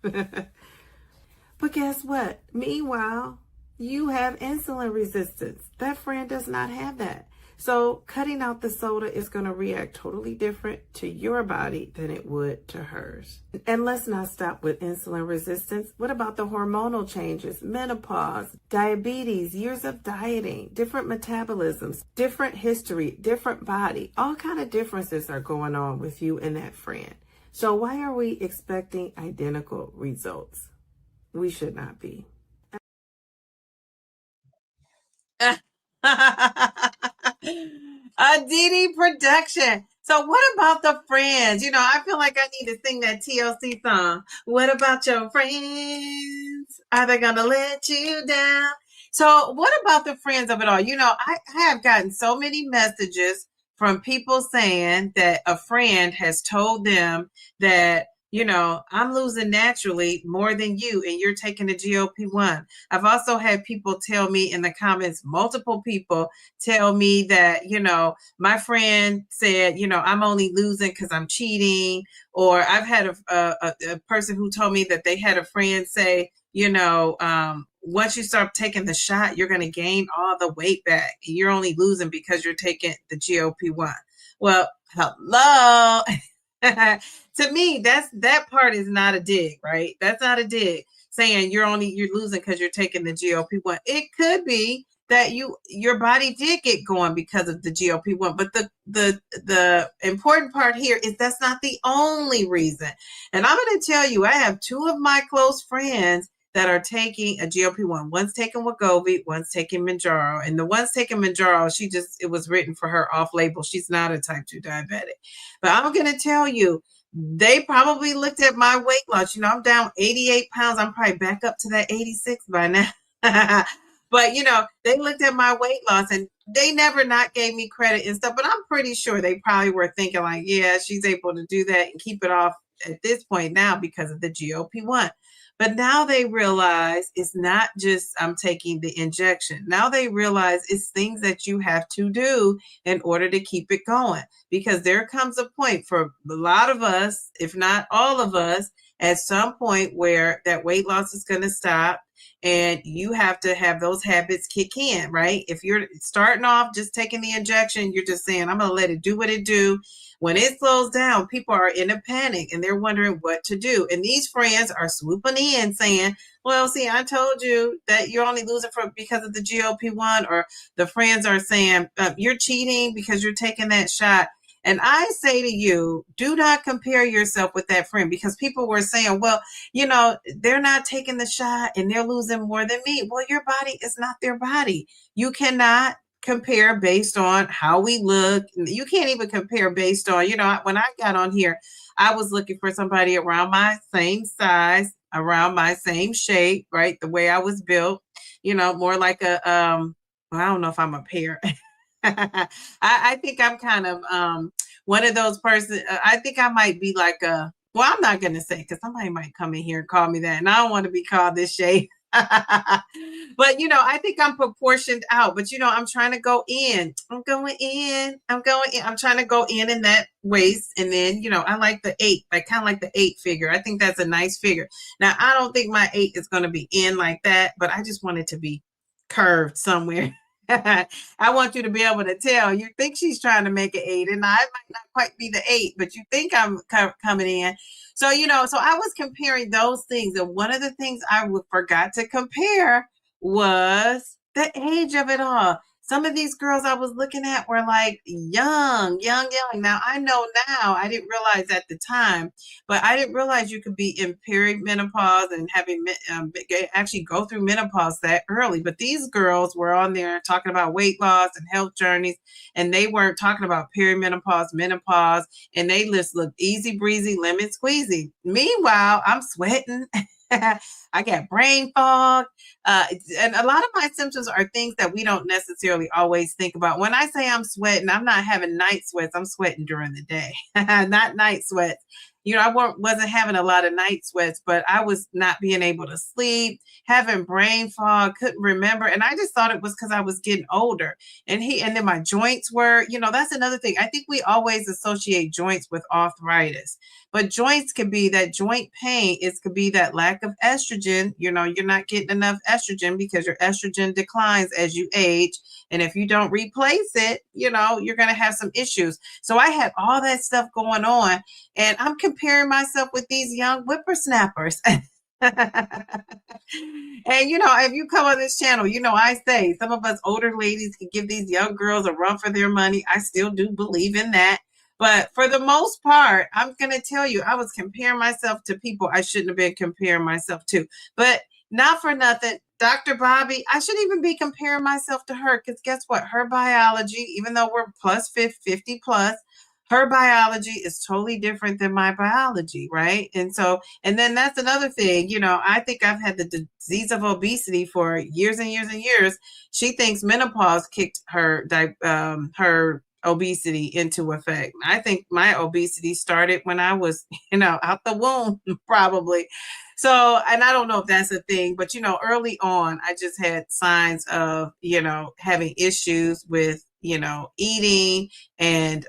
But guess what? Meanwhile, you have insulin resistance. That friend does not have that. So cutting out the soda is going to react totally different to your body than it would to hers. And let's not stop with insulin resistance. What about the hormonal changes, menopause, diabetes, years of dieting, different metabolisms, different history, different body? All kind of differences are going on with you and that friend. So why are we expecting identical results? We should not be. Didi production. So what about the friends? I feel like I need to sing that TLC song. What about your friends? Are they gonna let you down? So what about the friends of it all? I have gotten so many messages from people saying that a friend has told them that, I'm losing naturally more than you, and you're taking the GLP-1. I've also had people tell me in the comments, multiple people tell me that, my friend said, I'm only losing because I'm cheating. Or I've had a person who told me that they had a friend say, once you start taking the shot, you're going to gain all the weight back. And you're only losing because you're taking the GLP-1. Well, hello. To me, that part is not a dig, right? That's not a dig saying you're losing because you're taking the GLP-1. It could be that your body did get going because of the GLP-1, but the important part here is that's not the only reason. And I'm going to tell you, I have 2 of my close friends that are taking a GLP-1. One's taking Wegovy, one's taking Mounjaro. And the one's taking Mounjaro, it was written for her off-label. She's not a type 2 diabetic. But I'm going to tell you, they probably looked at my weight loss. I'm down 88 pounds. I'm probably back up to that 86 by now. But, they looked at my weight loss, and they never not gave me credit and stuff. But I'm pretty sure they probably were thinking like, yeah, she's able to do that and keep it off at this point now because of the GLP-1. But now they realize it's not just I'm taking the injection. Now they realize it's things that you have to do in order to keep it going. Because there comes a point for a lot of us, if not all of us, at some point where that weight loss is going to stop, and you have to have those habits kick in, right? If you're starting off just taking the injection, you're just saying, I'm going to let it do what it do. When it slows down, people are in a panic and they're wondering what to do. And these friends are swooping in saying, well, see, I told you that you're only losing because of the GLP-1, or the friends are saying, you're cheating because you're taking that shot. And I say to you, do not compare yourself with that friend, because people were saying, well, they're not taking the shot and they're losing more than me. Well, your body is not their body. You cannot compare based on how we look. You can't even compare based on, when I got on here, I was looking for somebody around my same size, around my same shape, right? The way I was built, more like I don't know if I'm a pear. I think I'm kind of one of those persons. I think I might be like well, I'm not going to say, because somebody might come in here and call me that, and I don't want to be called this shape. But, I think I'm proportioned out, but, I'm trying to go in. I'm going in. I'm trying to go in that waist. And then, I like the 8, I kind of like the 8 figure. I think that's a nice figure. Now, I don't think my 8 is going to be in like that, but I just want it to be curved somewhere. I want you to be able to tell. You think she's trying to make an 8, and I might not quite be the 8, but you think I'm coming in. So, so I was comparing those things. And one of the things I forgot to compare was the age of it all. Some of these girls I was looking at were like young. Now, I know now, I didn't realize at the time, but I didn't realize you could be in perimenopause and having actually go through menopause that early. But these girls were on there talking about weight loss and health journeys, and they weren't talking about perimenopause, menopause, and they just looked easy breezy, lemon squeezy. Meanwhile, I'm sweating. I got brain fog. And a lot of my symptoms are things that we don't necessarily always think about. When I say I'm sweating, I'm not having night sweats. I'm sweating during the day, not night sweats. I wasn't having a lot of night sweats, but I was not being able to sleep, having brain fog, couldn't remember. And I just thought it was because I was getting older. And then my joints were, that's another thing. I think we always associate joints with arthritis, but joints could be that joint pain. It could be that lack of estrogen. You're not getting enough estrogen because your estrogen declines as you age. And if you don't replace it, you're going to have some issues. So I had all that stuff going on, and I'm comparing myself with these young whippersnappers. And, if you come on this channel, I say some of us older ladies can give these young girls a run for their money. I still do believe in that. But for the most part, I'm going to tell you, I was comparing myself to people I shouldn't have been comparing myself to. But not for nothing, Dr. Bobby, I shouldn't even be comparing myself to her, because guess what? Her biology, even though we're plus 50 plus, her biology is totally different than my biology, right? And then that's another thing. I think I've had the disease of obesity for years and years and years. She thinks menopause kicked her obesity into effect. I think my obesity started when I was, out the womb, probably. So, and I don't know if that's a thing, but, early on, I just had signs of, having issues with, eating and,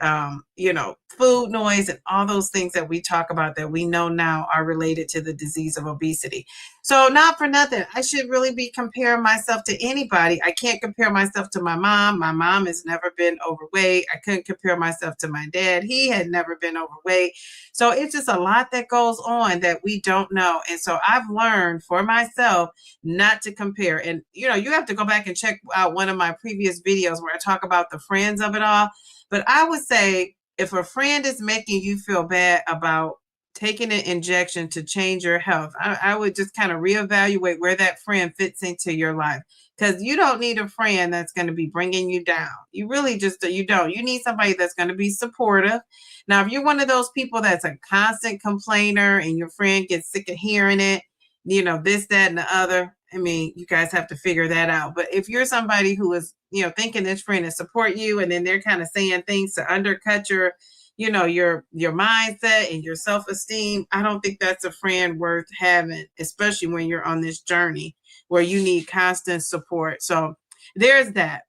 food noise and all those things that we talk about that we know now are related to the disease of obesity. So not for nothing, I should really be comparing myself to anybody. I can't compare myself to my mom. My mom has never been overweight. I couldn't compare myself to my dad. He had never been overweight. So it's just a lot that goes on that we don't know. And so I've learned for myself not to compare. And, you have to go back and check out one of my previous videos where I talk about the friends of it all. But I would say, if a friend is making you feel bad about taking an injection to change your health, I would just kind of reevaluate where that friend fits into your life, because you don't need a friend that's going to be bringing you down. You really you don't. You need somebody that's going to be supportive. Now, if you're one of those people that's a constant complainer and your friend gets sick of hearing it, this, that, and the other, I mean, you guys have to figure that out. But if you're somebody who is, thinking this friend to support you, and then they're kind of saying things to undercut your mindset and your self-esteem, I don't think that's a friend worth having, especially when you're on this journey where you need constant support. So there's that.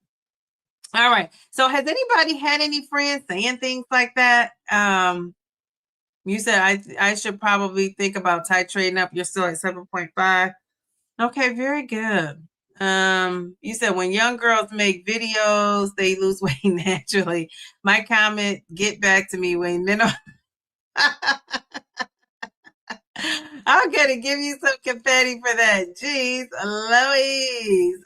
All right. So has anybody had any friends saying things like that? You said I should probably think about titrating up. You're still at 7.5. Okay, very good. You said when young girls make videos, they lose weight naturally. My comment, get back to me when men are I'm gonna give you some confetti for that. Jeez, Louise.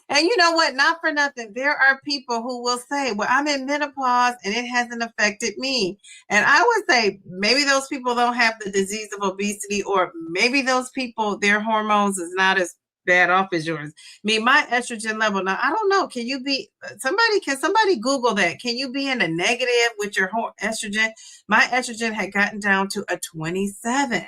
And you know what? Not for nothing. There are people who will say, well, I'm in menopause and it hasn't affected me. And I would say maybe those people don't have the disease of obesity, or maybe those people, their hormones is not as bad off as yours. I mean, my estrogen level, now I don't know. Can somebody Google that? Can you be in a negative with your estrogen? My estrogen had gotten down to a 27.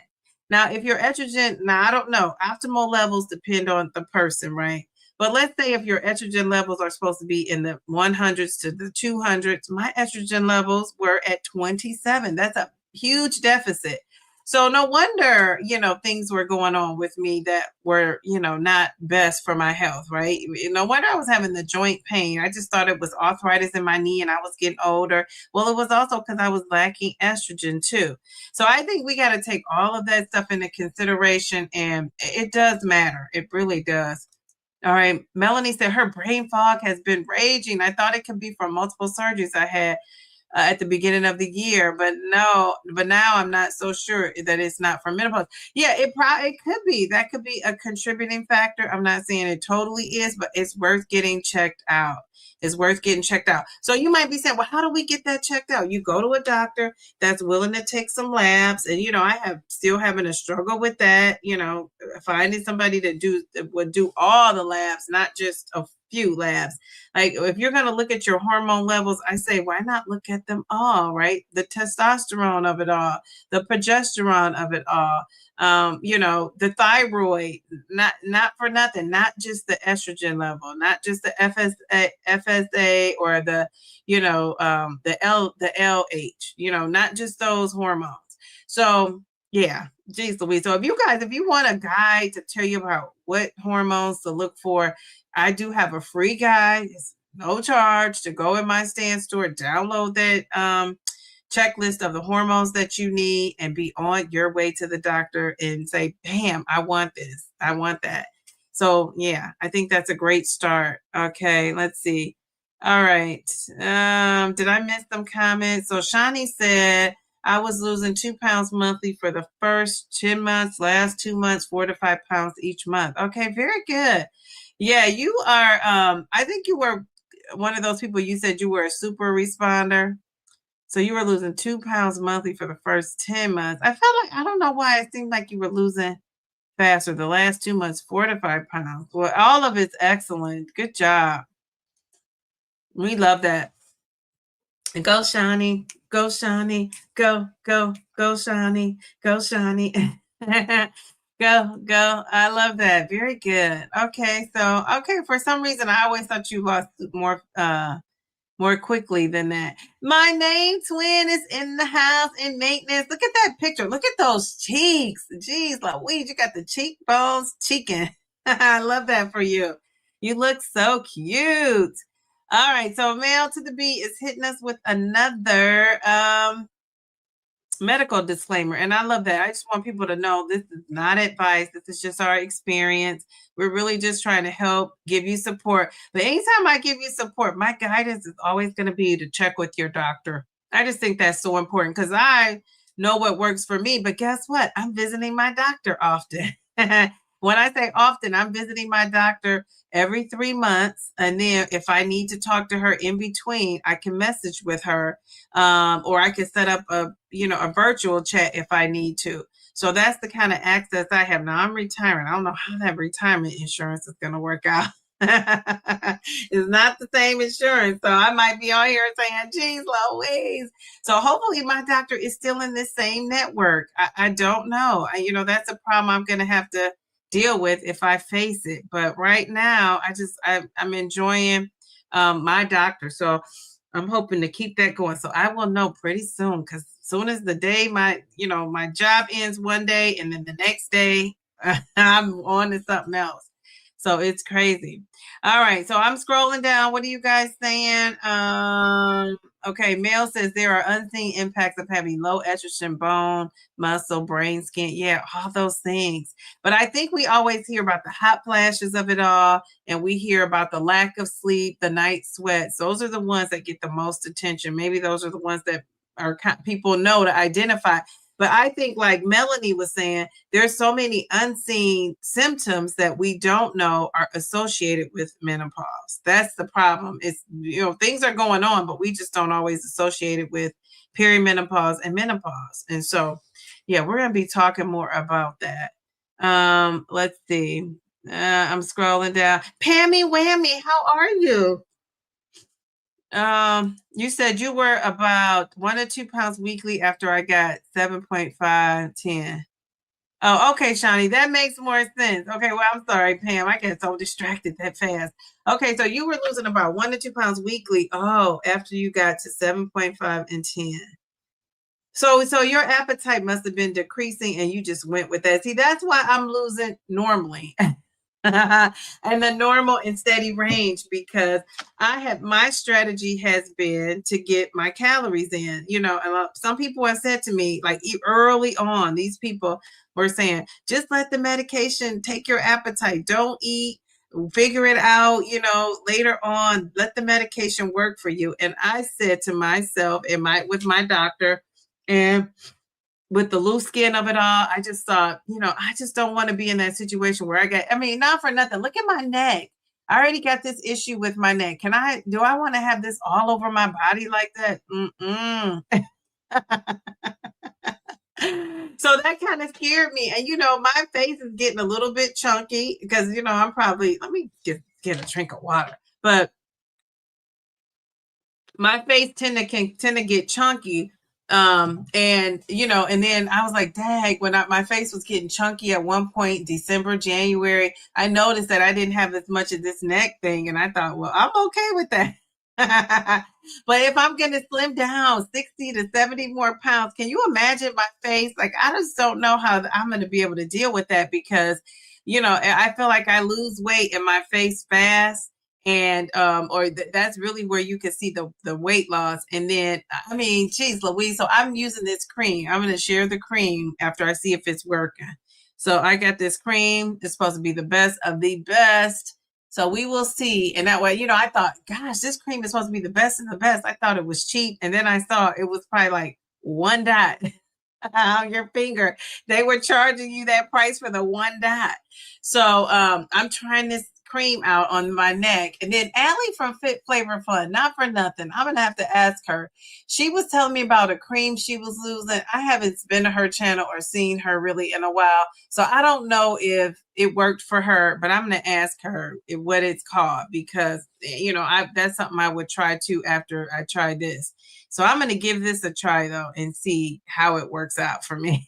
Now, if your estrogen, now I don't know, optimal levels depend on the person, right? But let's say if your estrogen levels are supposed to be in the 100s to the 200s, my estrogen levels were at 27. That's a huge deficit. So no wonder, things were going on with me that were, not best for my health, right? No wonder I was having the joint pain. I just thought it was arthritis in my knee and I was getting older. Well, it was also because I was lacking estrogen too. So I think we got to take all of that stuff into consideration, and it does matter. It really does. All right. Melanie said her brain fog has been raging. I thought it could be from multiple surgeries I had at the beginning of the year, but no, but now I'm not so sure that it's not from menopause. Yeah, it could be. That could be a contributing factor. I'm not saying it totally is, but it's worth getting checked out. It's worth getting checked out. So you might be saying, well, how do we get that checked out? You go to a doctor that's willing to take some labs. And, I have still having a struggle with that, finding somebody that would do all the labs, not just a few labs. Like if you're going to look at your hormone levels, I say, why not look at them all, right? The testosterone of it all, the progesterone of it all, the thyroid, not for nothing, not just the estrogen level, not just the FSA or the, the LH, not just those hormones. So yeah, geez Louise. So if you want a guide to tell you about what hormones to look for, I do have a free guide. It's no charge to go in my stand store, download that checklist of the hormones that you need, and be on your way to the doctor and say, bam, I want this. I want that. So yeah, I think that's a great start. Okay, let's see. All right. Did I miss some comments? So Shani said, I was losing 2 pounds monthly for the first 10 months, last 2 months, 4 to 5 pounds each month. Okay, very good. Yeah, you are. I think you were one of those people. You said you were a super responder. So you were losing 2 pounds monthly for the first 10 months. I felt like, I don't know why it seemed like you were losing faster. The last 2 months, 4 to 5 pounds. Well, all of it's excellent. Good job. We love that. Go, Shani. Go, Shani. Go, go, go, Shani. Go, Shani. Go, go. I love that. Very good. Okay. So, for some reason, I always thought you lost more quickly than that. My name twin is in the house in maintenance. Look at that picture. Look at those cheeks. Jeez Louise, you got the cheekbones cheeking. I love that for you. You look so cute. All right, so Mail to the Beat is hitting us with another medical disclaimer, and I love that. I just want people to know this is not advice. This is just our experience. We're really just trying to help, give you support. But anytime I give you support, my guidance is always going to be to check with your doctor. I just think that's so important because I know what works for me. But guess what? I'm visiting my doctor often. When I say often, I'm visiting my doctor every 3 months. And then if I need to talk to her in between, I can message with her, or I can set up a virtual chat if I need to. So that's the kind of access I have. Now I'm retiring. I don't know how that retirement insurance is going to work out. It's not the same insurance. So I might be on here saying, geez, Louise. So hopefully my doctor is still in this same network. I don't know. That's a problem I'm going to have to deal with if I face it. But right now, I'm enjoying my doctor. So I'm hoping to keep that going. So I will know pretty soon, because as soon as the day my job ends one day, and then the next day I'm on to something else. So it's crazy. All right. So I'm scrolling down. What are you guys saying? Okay, Mel says there are unseen impacts of having low estrogen, bone, muscle, brain, skin. Yeah, all those things. But I think we always hear about the hot flashes of it all, and we hear about the lack of sleep, the night sweats. Those are the ones that get the most attention. Maybe those are the ones that are people know to identify. But I think, like Melanie was saying, there's so many unseen symptoms that we don't know are associated with menopause. That's the problem. It's, things are going on, but we just don't always associate it with perimenopause and menopause. And so, yeah, we're going to be talking more about that. Let's see. I'm scrolling down. Pammy Whammy, how are you? You said you were about 1 or 2 pounds weekly after I got 7.510. Oh, okay, Shawnee, that makes more sense. Okay, well, I'm sorry, Pam. I get so distracted that fast. Okay, so you were losing about 1 to 2 pounds weekly. Oh, after you got to 7.5 and 10. So your appetite must have been decreasing and you just went with that. See, that's why I'm losing normally. And the normal and steady range, because my strategy has been to get my calories in. Some people have said to me, like early on, these people were saying, just let the medication take your appetite. Don't eat, figure it out, later on, let the medication work for you. And I said to myself with my doctor, and with the loose skin of it all, I just thought, I just don't want to be in that situation where not for nothing. Look at my neck. I already got this issue with my neck. Do I want to have this all over my body like that? So that kind of scared me. And, my face is getting a little bit chunky because, I'm probably, let me get a drink of water. But my face tend to get chunky. And then I was like, dang, when my face was getting chunky at one point, December, January, I noticed that I didn't have as much of this neck thing. And I thought, well, I'm okay with that. But if I'm going to slim down 60 to 70 more pounds, can you imagine my face? Like, I just don't know how I'm going to be able to deal with that because, I feel like I lose weight in my face fast. And that's really where you can see the weight loss. And then, geez, Louise, so I'm using this cream. I'm going to share the cream after I see if it's working. So I got this cream. It's supposed to be the best of the best. So we will see. And that way, I thought, gosh, this cream is supposed to be the best of the best. I thought it was cheap. And then I saw it was probably like one dot on your finger. They were charging you that price for the one dot. So I'm trying this cream out on my neck. And then Allie from Fit Flavor Fun, not for nothing, I'm gonna have to ask her. She was telling me about a cream she was losing. I haven't been to her channel or seen her really in a while, so I don't know if it worked for her, but I'm gonna ask her what it's called because that's something I would try too after I try this. So I'm gonna give this a try though and see how it works out for me.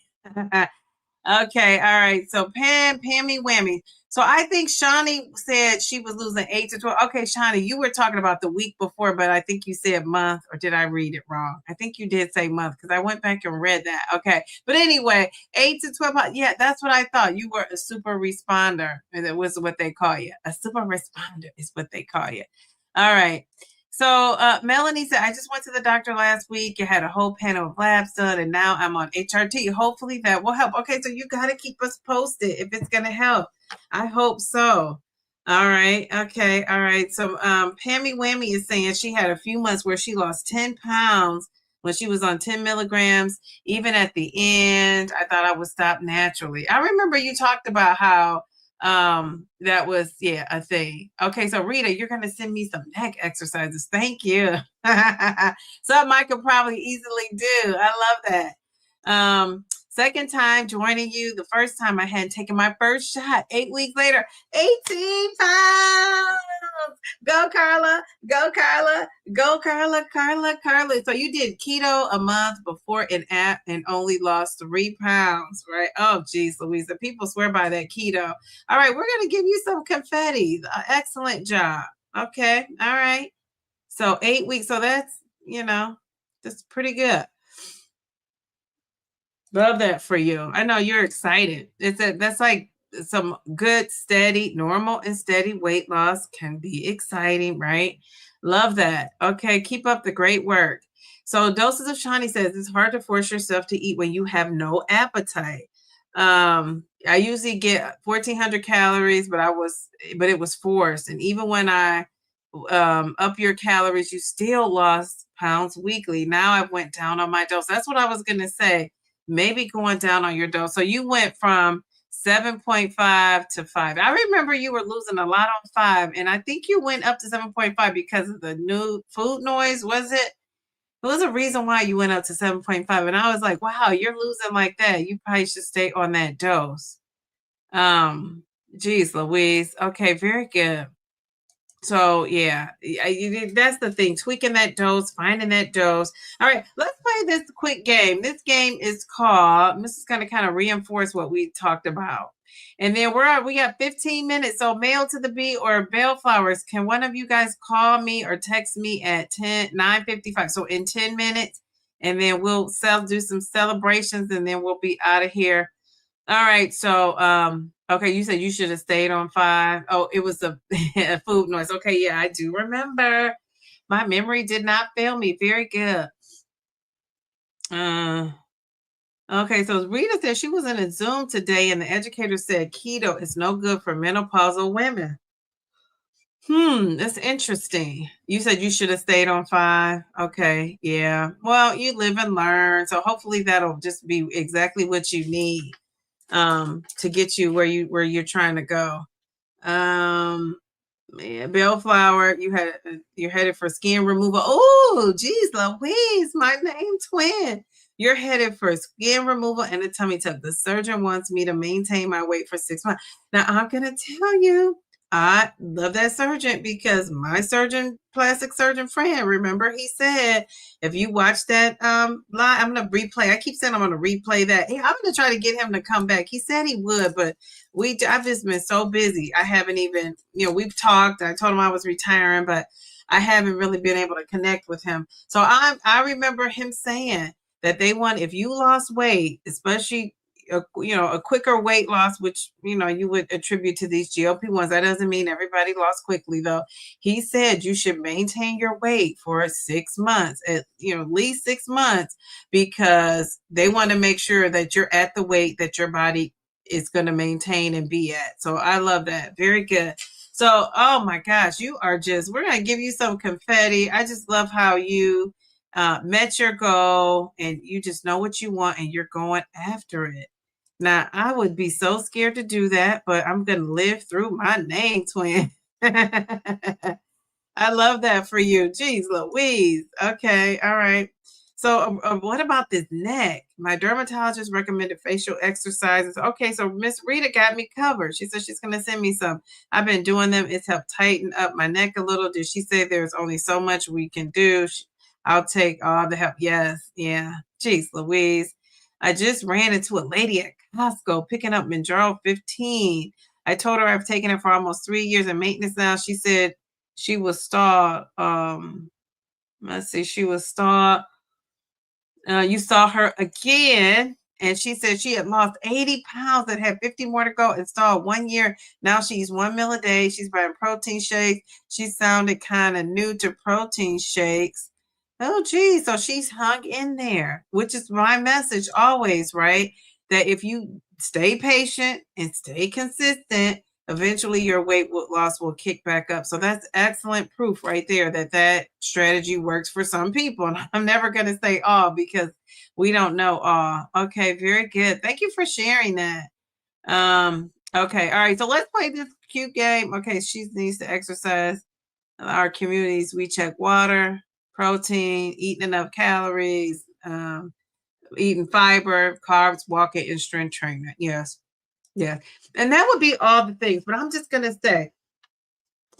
Okay, all right. So Pammy Whammy. So I think Shawnee said she was losing 8 to 12. Okay, Shawnee, you were talking about the week before, but I think you said month, or did I read it wrong? I think you did say month because I went back and read that. Okay, but anyway, 8 to 12. Yeah, that's what I thought. You were a super responder, and that was what they call you. A super responder is what they call you. All right. So Melanie said, I just went to the doctor last week. I had a whole panel of labs done, and now I'm on HRT. Hopefully that will help. Okay, so you got to keep us posted if it's going to help. I hope so. All right. Okay. All right. So Pammy Whammy is saying she had a few months where she lost 10 pounds when she was on 10 milligrams. Even at the end, I thought I would stop naturally. I remember you talked about how that was a thing. Okay, so Rita, you're gonna send me some neck exercises. Thank you. Something I could probably easily do. I love that. Second time joining you. The first time I hadn't taken my first shot. 8 weeks later, 18 pounds. Go Carla, go Carla, go Carla. So you did keto a month before and only lost 3 pounds, right? Oh, geez, Louisa. People swear by that keto. All right, we're going to give you some confetti. Excellent job. Okay, all right. So 8 weeks. So that's, that's pretty good. Love that for you. I know you're excited. That's like some good, steady, normal and steady weight loss can be exciting, right? Love that. Okay, keep up the great work. So Doses of Shani says it's hard to force yourself to eat when you have no appetite. I usually get 1,400 calories, but it was forced. And even when I up your calories, you still lost pounds weekly. Now I went down on my dose. That's what I was going to say. Maybe going down on your dose. So you went from 7.5 to 5. I remember you were losing a lot on 5, and I think you went up to 7.5 because of the new food noise, was it? There was a reason why you went up to 7.5, and I was like, wow, you're losing like that. You probably should stay on that dose. Geez, Louise. Okay, very good. So yeah, that's the thing, tweaking that dose, finding that dose. All right, let's play this quick game. This game is called, this is going to kind of reinforce what we talked about. And then we got 15 minutes. So Mail to the Bee or Bellflowers, can one of you guys call me or text me at 9:55? So in 10 minutes, and then we'll do some celebrations, and then we'll be out of here. All right, so okay, you said you should have stayed on 5. Oh, it was a food noise. Okay, yeah, I do remember. My memory did not fail me. Very good. Okay, so Rita said she was in a Zoom today, and the educator said keto is no good for menopausal women. That's interesting. You said you should have stayed on 5. Okay, yeah. Well, you live and learn, so hopefully that'll just be exactly what you need to get you where you're trying to go. Bellflower, you're headed for skin removal. Oh, geez, Louise, my name twin. You're headed for skin removal and a tummy tuck. The surgeon wants me to maintain my weight for 6 months. Now, I'm going to tell you, I love that surgeon because my plastic surgeon friend, remember, he said, if you watch that live, I'm going to replay. I keep saying I'm going to replay that. I'm going to try to get him to come back. He said he would, but I've just been so busy. I haven't even, we've talked. I told him I was retiring, but I haven't really been able to connect with him. So I remember him saying that if you lost weight, especially a quicker weight loss, which you would attribute to these GLP-1s. That doesn't mean everybody lost quickly, though. He said you should maintain your weight for 6 months, at least 6 months, because they want to make sure that you're at the weight that your body is going to maintain and be at. So I love that. Very good. So, oh my gosh, we're going to give you some confetti. I just love how you met your goal and you just know what you want and you're going after it. Now, I would be so scared to do that, but I'm going to live through my name twin. I love that for you. Jeez Louise. Okay. All right. So what about this neck? My dermatologist recommended facial exercises. Okay. So Miss Rita got me covered. She said she's going to send me some. I've been doing them. It's helped tighten up my neck a little. Did she say there's only so much we can do? I'll take all the help. Yes. Yeah. Jeez Louise. I just ran into a lady at Costco picking up Mounjaro 15. I told her I've taken it for almost 3 years in maintenance now. She said she was stalled. Let's see, she was stalled. You saw her again, and she said she had lost 80 pounds and had 50 more to go. Installed 1 year. Now she's 1 meal a day. She's buying protein shakes. She sounded kind of new to protein shakes. Oh, geez. So she's hung in there, which is my message always, right? That if you stay patient and stay consistent, eventually your weight loss will kick back up. So that's excellent proof right there that strategy works for some people. And I'm never going to say all because we don't know all. Okay, very good. Thank you for sharing that. Okay, all right. So let's play this cute game. Okay, she needs to exercise. Our communities, we check water, protein, eating enough calories, eating fiber, carbs, walking, and strength training. Yes. Yeah. And that would be all the things. But I'm just going to say,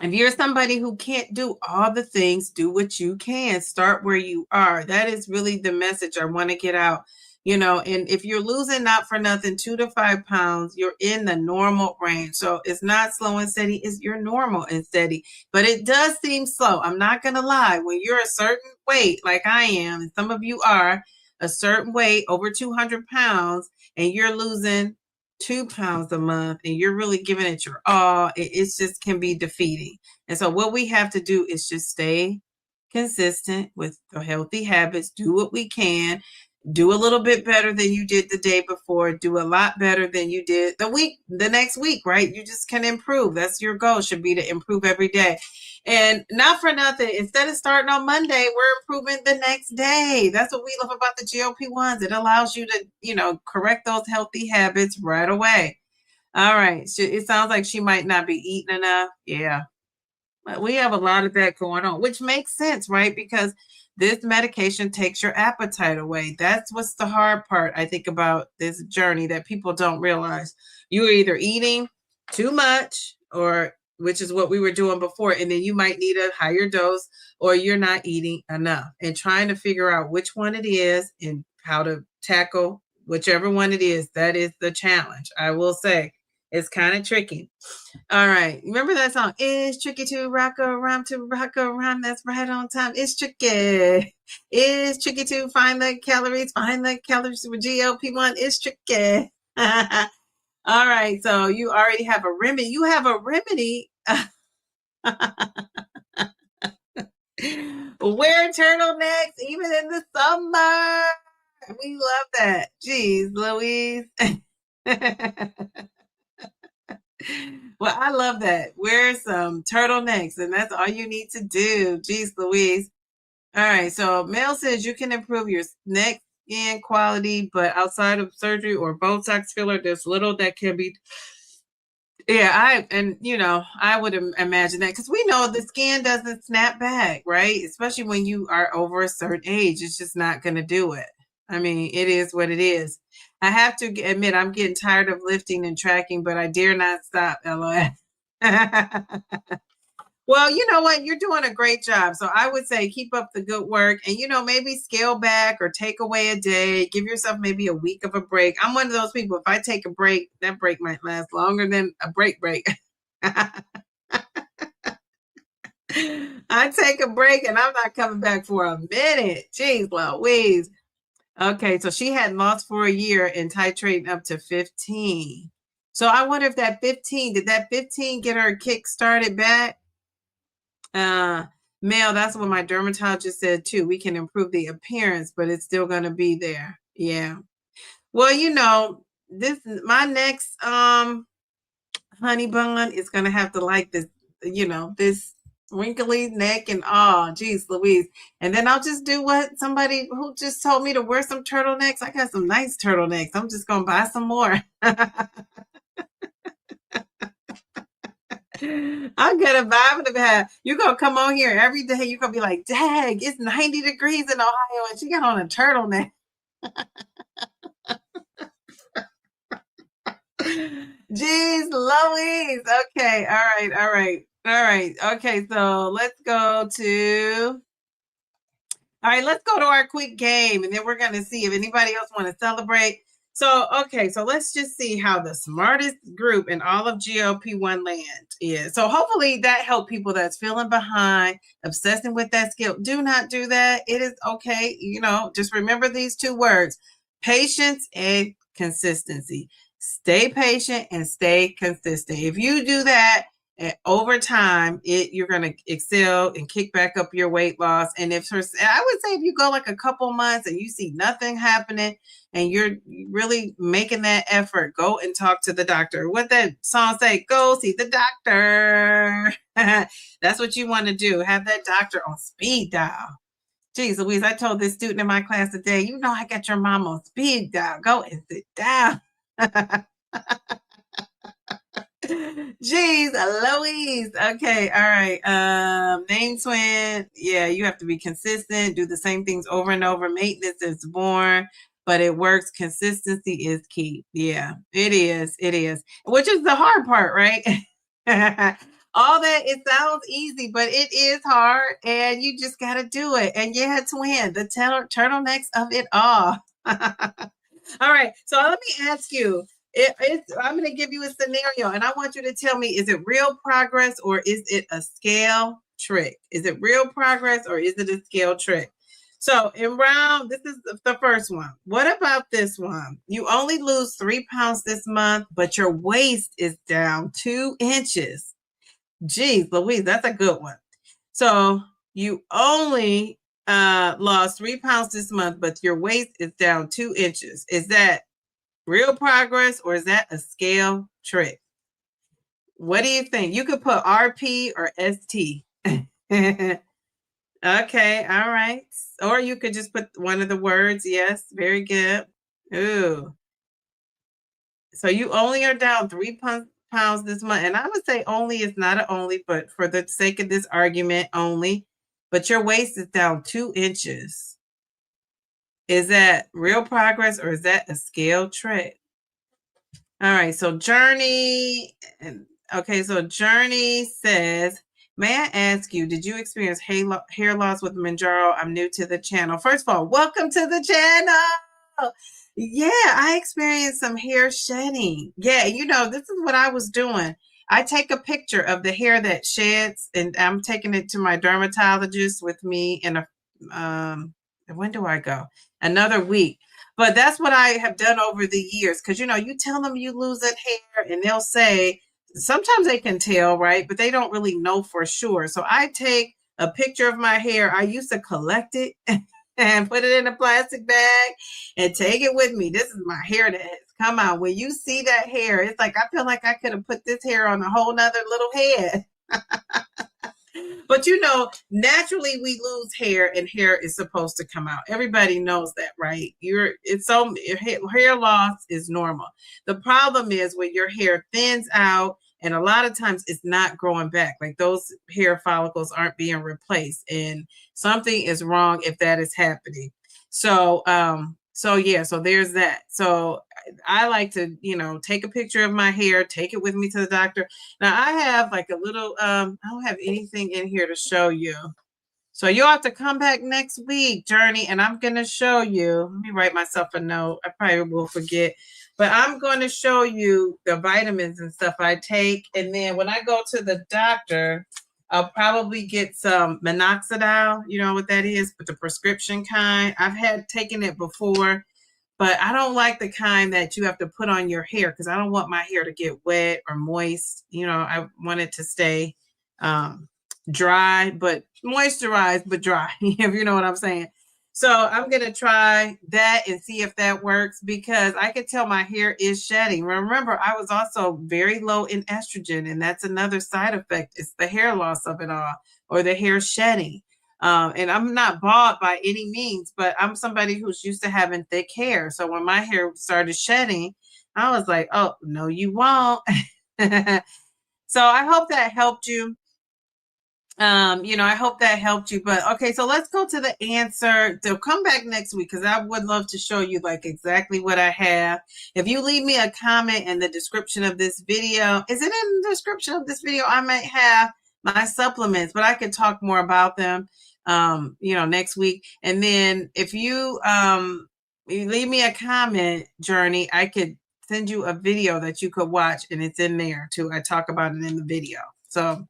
if you're somebody who can't do all the things, do what you can. Start where you are. That is really the message I want to get out. And if you're losing not for nothing 2 to 5 pounds, you're in the normal range. So it's not slow and steady, it's your normal and steady. But it does seem slow. I'm not going to lie. When you're a certain weight, like I am, and some of you are a certain weight, over 200 pounds, and you're losing 2 pounds a month, and you're really giving it your all, it just can be defeating. And so what we have to do is just stay consistent with the healthy habits, do what we can, do a little bit better than you did the day before, do a lot better than you did the next week, right? You just can improve. That's your goal, should be to improve every day. And not for nothing, instead of starting on Monday, we're improving the next day. That's what we love about the GLP-1s. It allows you to, correct those healthy habits right away. All right. It sounds like she might not be eating enough. Yeah. But we have a lot of that going on, which makes sense, right? Because this medication takes your appetite away. That's what's the hard part, I think, about this journey that people don't realize. You're either eating too much, or which is what we were doing before, and then you might need a higher dose, or you're not eating enough. And trying to figure out which one it is and how to tackle whichever one it is, that is the challenge. I will say it's kind of tricky. All right. Remember that song? It's tricky to rock a rhyme, that's right on time. It's tricky. It's tricky to find the calories with GLP-1. It's tricky. All right. So you already have a remedy. You have a remedy. Wear turtlenecks even in the summer. We love that. Jeez, Louise. Well, I love that. Wear some turtlenecks, and that's all you need to do. Jeez, Louise. All right. So Mel says you can improve your neck skin quality, but outside of surgery or Botox filler, there's little that can be. Yeah, I would imagine that, because we know the skin doesn't snap back, right? Especially when you are over a certain age, it's just not going to do it. I mean, it is what it is. I have to admit, I'm getting tired of lifting and tracking, but I dare not stop, LOL. Well, you know what? You're doing a great job. So I would say keep up the good work, and, maybe scale back or take away a day. Give yourself maybe a week of a break. I'm one of those people, if I take a break, that break might last longer than a break. I take a break and I'm not coming back for a minute. Jeez Louise. Okay, so she had lost for a year and titrating up to 15. So I wonder if did that 15 get her kick started back? Male, that's what my dermatologist said too. We can improve the appearance, but it's still going to be there. Yeah. Well, my next honey bun is going to have to like this, this wrinkly neck and geez Louise. And then I'll just do what somebody who just told me to wear some turtlenecks. I got some nice turtlenecks. I'm just going to buy some more. I'm gonna buy them. You're gonna come on here every day. You're gonna be like, dang, it's 90 degrees in Ohio and she got on a turtleneck. Jeez Louise. Okay, all right. Okay, so let's go to our quick game, and then we're gonna see if anybody else want to celebrate. So let's just see how the smartest group in all of GLP-1 land is. So hopefully that helped people that's feeling behind, obsessing with that skill. Do not do that. It is okay. Just remember these two words: patience and consistency. Stay patient and stay consistent. If you do that, over time, you're going to excel and kick back up your weight loss. And I would say if you go like a couple months and you see nothing happening and you're really making that effort, go and talk to the doctor. What that song say? Go see the doctor. That's what you want to do. Have that doctor on speed dial. Jeez Louise, I told this student in my class today, I got your mom on speed dial. Go and sit down. Jeez Louise. Okay, all right. Name twin. Yeah, you have to be consistent, do the same things over and over. Maintenance is born, but it works. Consistency is key. Yeah, it is. Which is the hard part, right? All that, it sounds easy, but it is hard, and you just got to do it. And yeah, twin, the turtlenecks of it all. All right, so let me ask you. I'm going to give you a scenario, and I want you to tell me, is it real progress or is it a scale trick? Is it real progress or is it a scale trick? So this is the first one. What about this one? You only lose 3 pounds this month, but your waist is down 2 inches. Geez Louise, that's a good one. So you only lost 3 pounds this month, but your waist is down 2 inches. Is that real progress or is that a scale trick? What do you think? You could put RP or ST. Okay, all right. Or you could just put one of the words. Yes, very good. Ooh. So you only are down 3 pounds this month. And I would say only is not an only, but for the sake of this argument, only. But your waist is down 2 inches. Is that real progress or is that a scale trick? All right, so Journey, okay, so Journey says, may I ask you, did you experience hair loss with Mounjaro? I'm new to the channel. First of all, welcome to the channel. Yeah, I experienced some hair shedding. Yeah, you know, this is what I was doing. I take a picture of the hair that sheds, and I'm taking it to my dermatologist with me in a, when do I go? Another week. But that's what I have done over the years. Because, you know, you tell them you losing hair and they'll say, sometimes they can tell, right? But they don't really know for sure. So I take a picture of my hair. I used to collect it and put it in a plastic bag and take it with me. This is my hair that has come out. When you see that hair, it's like, I feel like I could have put this hair on a whole nother little head. But you know, naturally we lose hair and hair is supposed to come out. Everybody knows that, right? Hair loss is normal. The problem is when your hair thins out and a lot of times it's not growing back. Like those hair follicles aren't being replaced and something is wrong if that is happening. So there's that. So I like to, you know, take a picture of my hair, take it with me to the doctor. Now I have like a little, I don't have anything in here to show you. So you'll have to come back next week, Journey, and I'm going to show you. Let me write myself a note. I probably will forget. But I'm going to show you the vitamins and stuff I take. And then when I go to the doctor, I'll probably get some minoxidil. You know what that is? But the prescription kind. I've had taken it before. But I don't like the kind that you have to put on your hair because I don't want my hair to get wet or moist. You know, I want it to stay dry, but moisturized, but dry, if you know what I'm saying. So I'm going to try that and see if that works because I can tell my hair is shedding. Remember, I was also very low in estrogen, and that's another side effect. It's the hair loss of it all or the hair shedding. And I'm not bald by any means, but I'm somebody who's used to having thick hair. So when my hair started shedding, I was like, oh, no, you won't. So I hope that helped you. I hope that helped you. But okay, so let's go to the answer. So come back next week because I would love to show you like exactly what I have. If you leave me a comment in the description of this video, is it in the description of this video? I might have my supplements, but I could talk more about them next week. And then if you leave me a comment, Journey, I could send you a video that you could watch and it's in there too. I talk about it in the video. So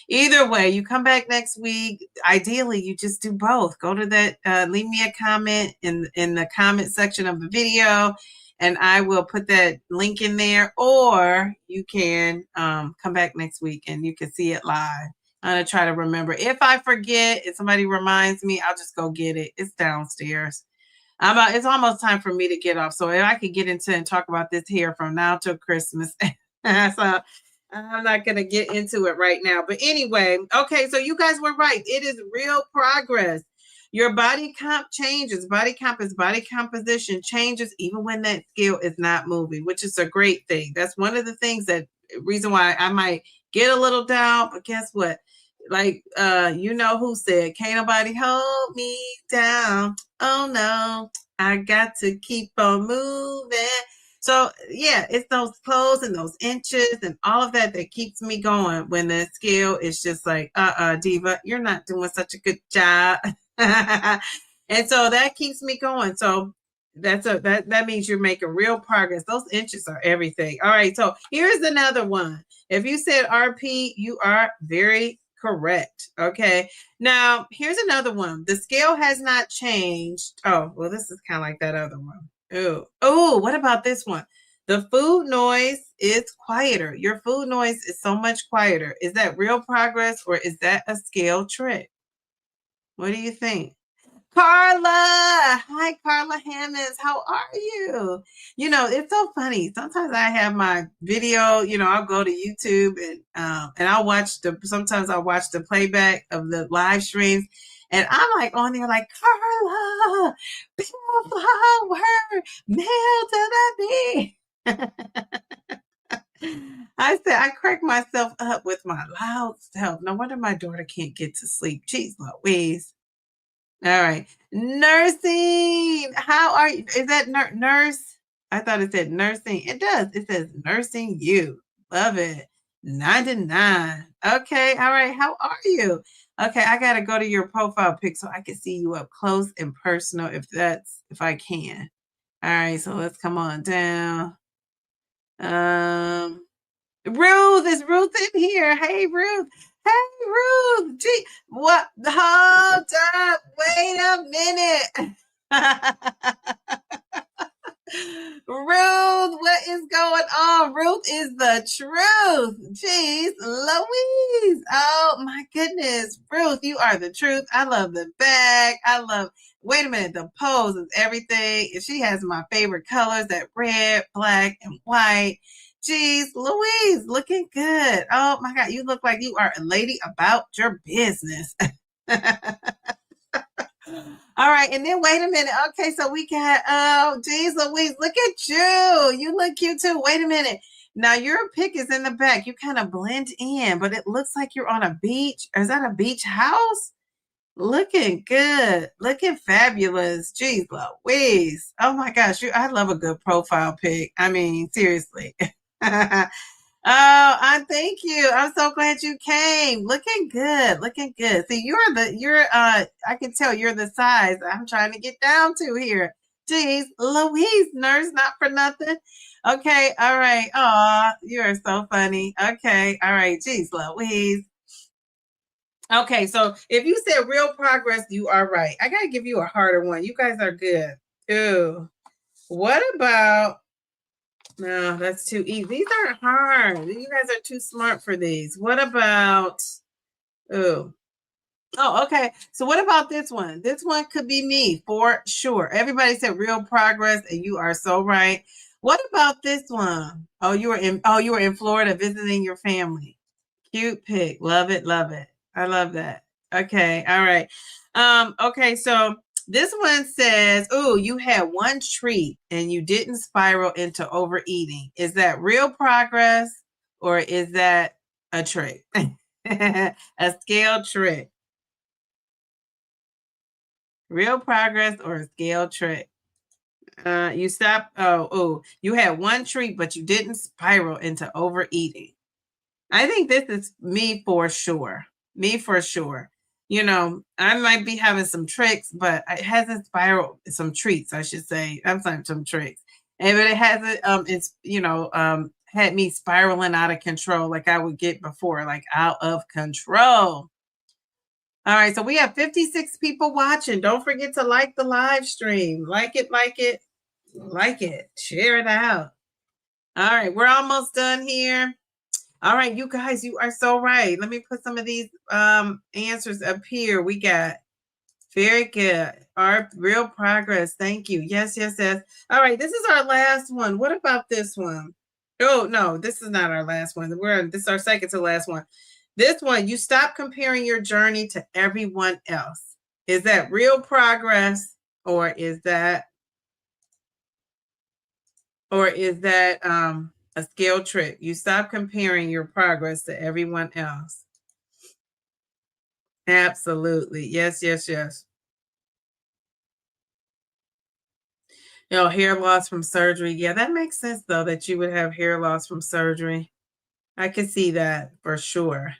either way, you come back next week. Ideally, you just do both. Go to that, leave me a comment in the comment section of the video, and I will put that link in there. Or you can come back next week and you can see it live. I'm going to try to remember. If I forget, if somebody reminds me, I'll just go get it. It's downstairs. It's almost time for me to get off. So if I could get into and talk about this here from now till Christmas. So I'm not going to get into it right now. But anyway, okay, so you guys were right. It is real progress. Your body comp changes. Body comp is body composition changes even when that scale is not moving, which is a great thing. That's one of the things reason why I might get a little down. But guess what? Like, you know who said, can't nobody hold me down. Oh, no, I got to keep on moving. So, yeah, it's those clothes and those inches and all of that keeps me going when the scale is just like, Diva, you're not doing such a good job. And so that keeps me going. So that means you're making real progress. Those inches are everything. All right, so here's another one. If you said RP, you are very correct. Okay. Now, here's another one. The scale has not changed. Oh, well, this is kind of like that other one. Oh, what about this one? The food noise is quieter. Your food noise is so much quieter. Is that real progress or is that a scale trick? What do you think? Carla, hi Carla Hammonds, how are you? You know, it's so funny. Sometimes I have my video, you know, I'll go to YouTube and I'll watch sometimes I'll watch the playback of the live streams and I'm like on there like Carla, flower, mail to the bee. I said I crack myself up with my loud self. No wonder my daughter can't get to sleep. Jeez Louise. All right. Nursing. How are you? Is that nurse? I thought it said nursing. It does. It says nursing you. Love it. 99. Okay. All right. How are you? Okay. I got to go to your profile pic so I can see you up close and personal if I can. All right. So let's come on down. Ruth, is Ruth in here? Hey, Ruth. Hey, Ruth. Gee, what? Hold up. Wait a minute. Ruth, what is going on? Ruth is the truth. Jeez, Louise. Oh my goodness. Ruth, you are the truth. I love the bag. Wait a minute, the pose is everything. She has my favorite colors, that red, black, and white. Jeez, Louise, looking good. Oh my God, you look like you are a lady about your business. All right, and then wait a minute. Okay, so we got, oh, geez, Louise, look at you. You look cute too. Wait a minute. Now your pic is in the back. You kind of blend in, but it looks like you're on a beach. Is that a beach house? Looking good. Looking fabulous. Geez, Louise. Oh my gosh, I love a good profile pic. I mean, seriously. Oh, I thank you. I'm so glad you came. Looking good. Looking good. See, I can tell you're the size I'm trying to get down to here. Jeez, Louise, nurse, not for nothing. Okay, all right. Oh, you're so funny. Okay, all right. Jeez, Louise. Okay, so if you said real progress, you are right. I gotta give you a harder one. You guys are good. Ooh. What about no, that's too easy. These aren't hard. You guys are too smart for these. What about oh. Oh, okay. So what about this one? This one could be me for sure. Everybody said real progress, and you are so right. What about this one? Oh, you were in Florida visiting your family. Cute pic. Love it, love it. I love that. Okay, all right. Okay, so this one says, oh, you had one treat and you didn't spiral into overeating. Is that real progress or is that a trick? A scale trick. Real progress or a scale trick? You stopped. You had one treat, but you didn't spiral into overeating. I think this is me for sure. Me for sure. You know, I might be having some tricks, but it hasn't spiraled. Some treats, I should say. I'm saying some tricks, but it hasn't. Had me spiraling out of control like I would get before, like out of control. All right, so we have 56 people watching. Don't forget to like the live stream. Like it, like it, like it. Share it out. All right, we're almost done here. All right, you guys, you are so right. Let me put some of these answers up here. We got very good. Our real progress. Thank you. Yes, yes, yes. All right, this is our last one. What about this one? Oh, no, this is not our last one. This is our second to last one. This one, you stop comparing your journey to everyone else. Is that real progress or is that a skill trick? You stop comparing your progress to everyone else. Absolutely. Yes, yes, yes. You know, hair loss from surgery. Yeah, that makes sense though that you would have hair loss from surgery. I can see that for sure.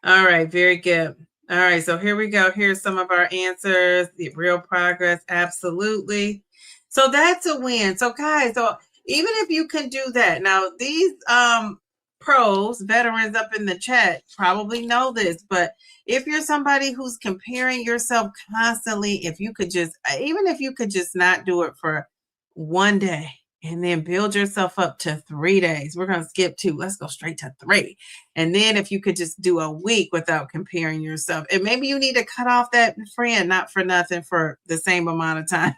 All right, very good. All right, so here we go. Here's some of our answers. The real progress, absolutely. So that's a win. So guys, so even if you can do that, now these pros, veterans up in the chat probably know this, but if you're somebody who's comparing yourself constantly, even if you could just not do it for one day and then build yourself up to 3 days. We're going to skip 2. Let's go straight to 3. And then if you could just do a week without comparing yourself, and maybe you need to cut off that friend, not for nothing, for the same amount of time.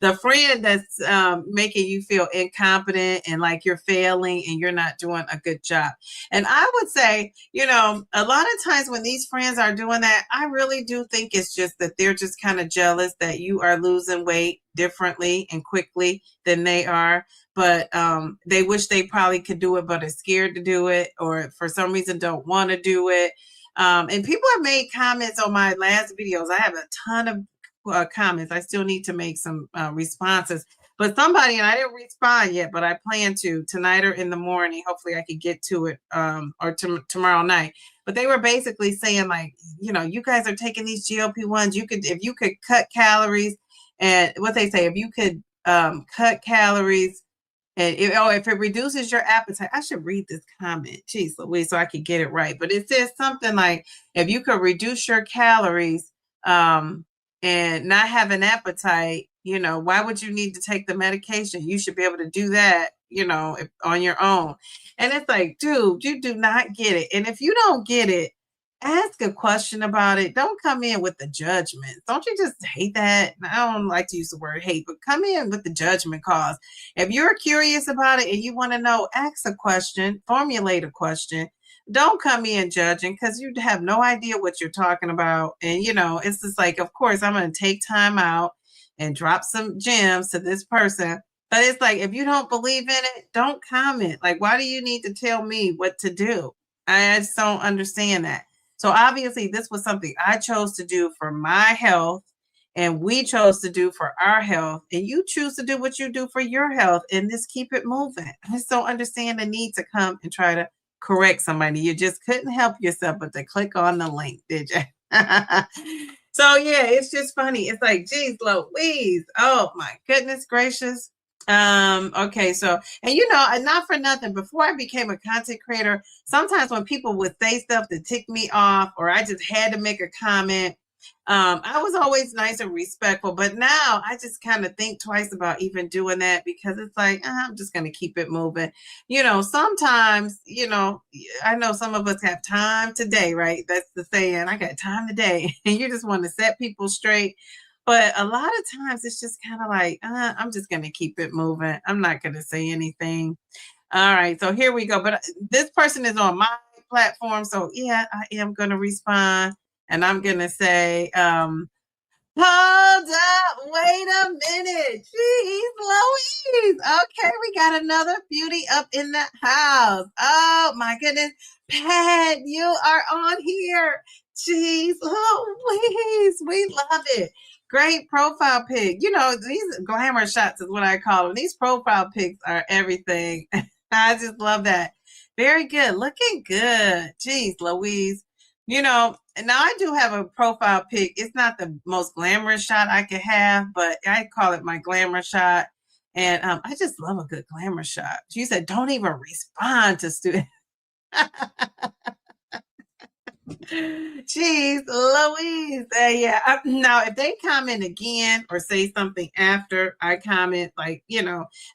The friend that's making you feel incompetent and like you're failing and you're not doing a good job. And I would say, a lot of times when these friends are doing that, I really do think it's just that they're just kind of jealous that you are losing weight differently and quickly than they are. But they wish they probably could do it, but are scared to do it, or for some reason don't want to do it. And people have made comments on my last videos. I have a ton of comments. I still need to make some responses, but somebody, and I didn't respond yet, but I plan to tonight or in the morning. Hopefully I could get to it or tomorrow night. But they were basically saying like, you guys are taking these GLP-1s. If you could cut calories, and what they say, if you could cut calories, and if it reduces your appetite. I should read this comment. Jeez Louise, so I could get it right. But it says something like, if you could reduce your calories, and not have an appetite, why would you need to take the medication? You should be able to do that, on your own. And it's like, dude, you do not get it. And if you don't get it, ask a question about it. Don't come in with the judgment. Don't you just hate that? I don't like to use the word hate, but come in with the judgment cause. If you're curious about it and you want to know, ask a question, formulate a question. Don't come in judging, because you have no idea what you're talking about. And, it's just like, of course, I'm going to take time out and drop some gems to this person. But it's like, if you don't believe in it, don't comment. Like, why do you need to tell me what to do? I just don't understand that. So obviously, this was something I chose to do for my health, and we chose to do for our health. And you choose to do what you do for your health, and just keep it moving. I just don't understand the need to come and try to correct somebody. You just couldn't help yourself but to click on the link, did you? So yeah, it's just funny. It's like, geez Louise, oh my goodness gracious. Okay, so, and not for nothing, before I became a content creator, sometimes when people would say stuff that ticked me off, or I just had to make a comment, I was always nice and respectful, but now I just kind of think twice about even doing that, because it's like, I'm just going to keep it moving. Sometimes, I know some of us have time today, right? That's the saying, I got time today. And you just want to set people straight. But a lot of times it's just kind of like, I'm just going to keep it moving. I'm not going to say anything. All right, so here we go. But this person is on my platform, so yeah, I am going to respond. And I'm going to say, hold up, wait a minute. Jeez Louise. Okay, we got another beauty up in the house. Oh my goodness. Pat, you are on here. Jeez Louise. We love it. Great profile pic. These glamour shots is what I call them. These profile pics are everything. I just love that. Very good. Looking good. Jeez Louise. And now I do have a profile pic. It's not the most glamorous shot I could have, but I call it my glamour shot. And I just love a good glamour shot. She said, don't even respond to students. Jeez Louise. Yeah. Now, if they comment again or say something after I comment, like,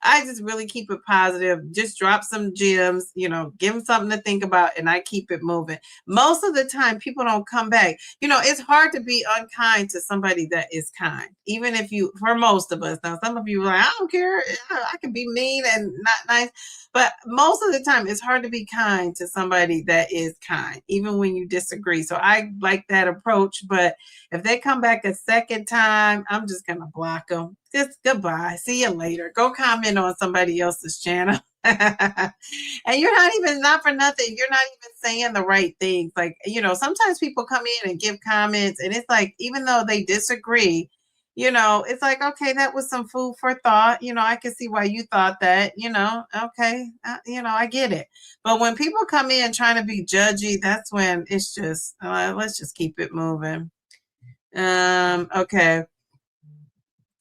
I just really keep it positive. Just drop some gems, give them something to think about, and I keep it moving. Most of the time, people don't come back. It's hard to be unkind to somebody that is kind, even if for most of us. Now, some of you are like, I don't care. I can be mean and not nice. But most of the time, it's hard to be kind to somebody that is kind, even when you disagree. So I like that approach. But if they come back a second time, I'm just going to block them. Just goodbye. See you later. Go comment on somebody else's channel. And you're not for nothing. You're not even saying the right things. Like, sometimes people come in and give comments, and it's like, even though they disagree, it's like, okay, that was some food for thought. I can see why you thought that, okay, I get it. But when people come in trying to be judgy, that's when it's just, let's just keep it moving. Okay.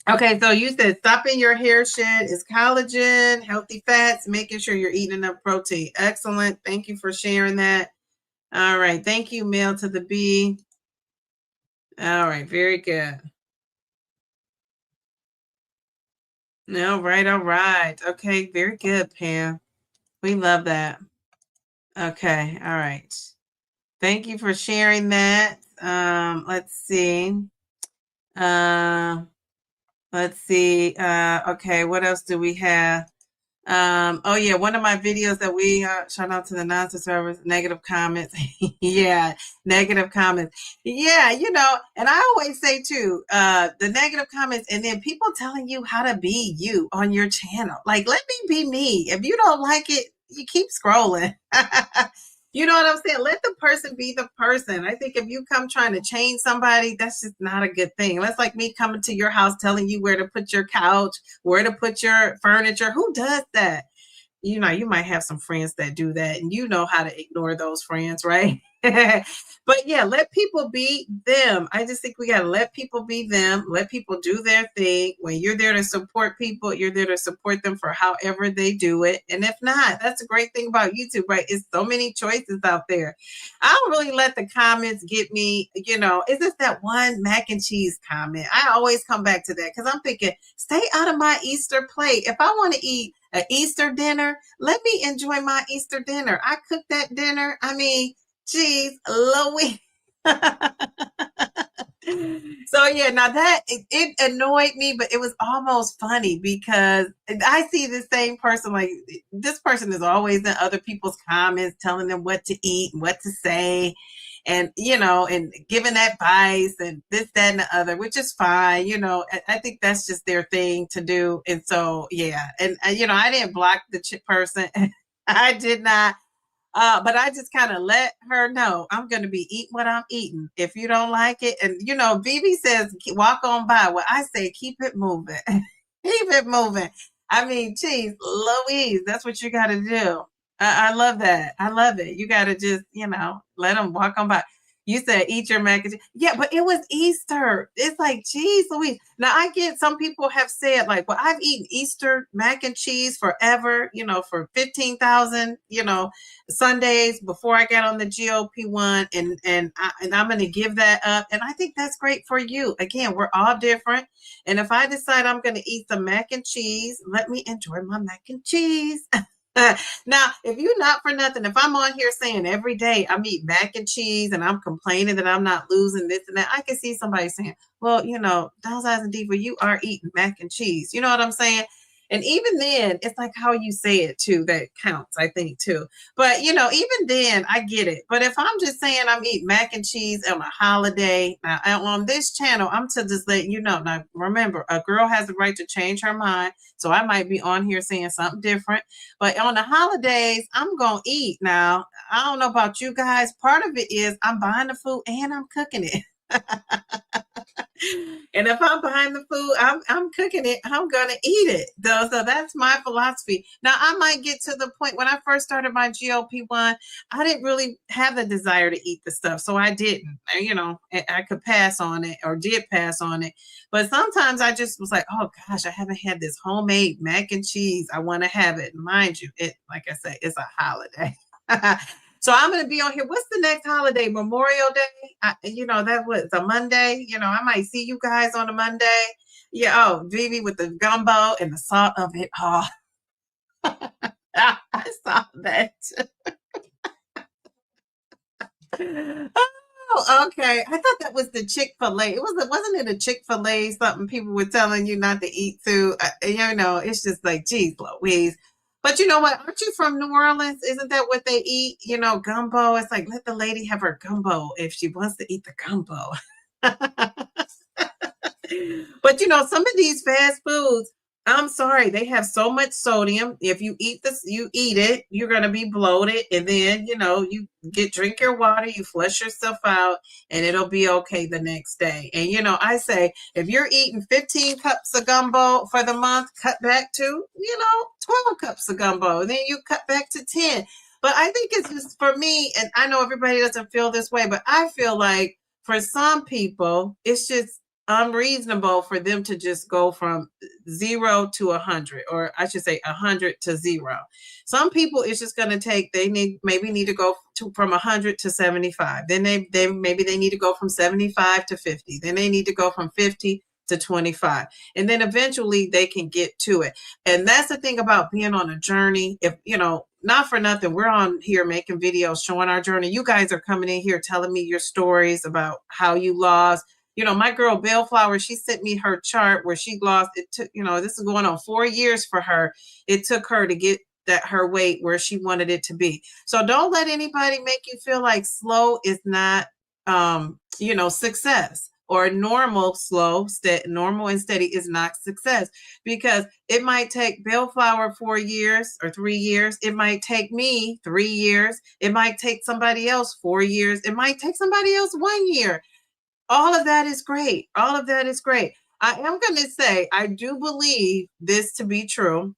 Okay, so you said stopping your hair shed is collagen, healthy fats, making sure you're eating enough protein. Excellent. Thank you for sharing that. All right. Thank you, Mail to the B. All right. Very good. No, right, all right. Okay, very good, Pam. We love that. Okay, all right. Thank you for sharing that. Let's see. Uh, let's see. Okay, what else do we have? Oh yeah, one of my videos that we shout out to the nonsense servers, negative comments. Yeah, negative comments. Yeah, and I always say too, the negative comments and then people telling you how to be you on your channel. Like, let me be me. If you don't like it, you keep scrolling. You know what I'm saying? Let the person be the person. I think if you come trying to change somebody, that's just not a good thing. That's like me coming to your house telling you where to put your couch, where to put your furniture. Who does that? You might have some friends that do that, and you know how to ignore those friends, right? But yeah, let people be them. I just think we got to let people be them, let people do their thing. When you're there to support people, you're there to support them for however they do it. And if not, that's a great thing about YouTube, right? It's so many choices out there. I don't really let the comments get me, it's just that one mac and cheese comment. I always come back to that because I'm thinking, stay out of my Easter plate. If I want to eat an Easter dinner, let me enjoy my Easter dinner. I cooked that dinner. I mean, geez, Louis. So yeah, now that it annoyed me, but it was almost funny because I see the same person. Like, this person is always in other people's comments telling them what to eat and what to say, and and giving advice and this, that, and the other, which is fine. I think that's just their thing to do. And so yeah, and I didn't block the person. I did not. But I just kind of let her know I'm going to be eating what I'm eating. If you don't like it, and Vivi says walk on by. Well, I say keep it moving, keep it moving. I mean, geez, Louise, that's what you got to do. I love that. I love it. You got to just let them walk on by. You said eat your mac and cheese. Yeah, but it was Easter. It's like, geez, Louise. Now I get some people have said like, well, I've eaten Easter mac and cheese forever. For 15,000. Sundays before I got on the GLP-1, and I'm going to give that up. And I think that's great for you. Again, we're all different. And if I decide I'm going to eat some mac and cheese, let me enjoy my mac and cheese. Now, if you're not for nothing, if I'm on here saying every day I'm eating mac and cheese and I'm complaining that I'm not losing this and that, I can see somebody saying, well, Downsizing Diva, you are eating mac and cheese. You know what I'm saying? And even then, it's like how you say it too, that counts, I think, too. But, even then, I get it. But if I'm just saying I'm eating mac and cheese on a holiday, now on this channel, I'm to just let you know. Now, remember, a girl has the right to change her mind. So I might be on here saying something different. But on the holidays, I'm going to eat. Now, I don't know about you guys. Part of it is I'm buying the food and I'm cooking it. And if I'm buying the food, I'm cooking it, I'm gonna eat it. So that's my philosophy. Now I might get to the point when I first started my GLP-1, I didn't really have the desire to eat the stuff. So I didn't. I could pass on it or did pass on it. But sometimes I just was like, oh gosh, I haven't had this homemade mac and cheese. I want to have it. Mind you, like I say, it's a holiday. So I'm going to be on here. What's the next holiday? Memorial Day? That was a Monday. I might see you guys on a Monday. Yeah. Oh, Vivi with the gumbo and the salt of it. Oh, I saw that. Oh, okay. I thought that was the Chick-fil-A. Wasn't it a Chick-fil-A something people were telling you not to eat too? It's just like, geez, Louise. But you know what? Aren't you from New Orleans? Isn't that what they eat? Gumbo. It's like, let the lady have her gumbo if she wants to eat the gumbo. But some of these fast foods, I'm sorry, they have so much sodium. If you eat this, you eat it, you're gonna be bloated, and then you drink your water, you flush yourself out, and it'll be okay the next day. And I say if you're eating 15 cups of gumbo for the month, cut back to 12 cups of gumbo, and then you cut back to 10. But I think it's just for me, and I know everybody doesn't feel this way, but I feel like for some people, it's just unreasonable for them to just go from 0 to 100, or I should say 100 to 0. Some people, it's just going to take, they maybe need to go from 100 to 75. Then maybe they need to go from 75 to 50. Then they need to go from 50 to 25. And then eventually they can get to it. And that's the thing about being on a journey. If, not for nothing, we're on here making videos showing our journey. You guys are coming in here telling me your stories about how you lost. My girl Bellflower, she sent me her chart where she lost. It took, this is going on 4 years for her. It took her to get that her weight where she wanted it to be. So don't let anybody make you feel like slow is not, success, or normal, normal and steady is not success, because it might take Bellflower 4 years or 3 years. It might take me 3 years. It might take somebody else 4 years. It might take somebody else 1 year. All of that is great. All of that is great. I am going to say, I do believe this to be true.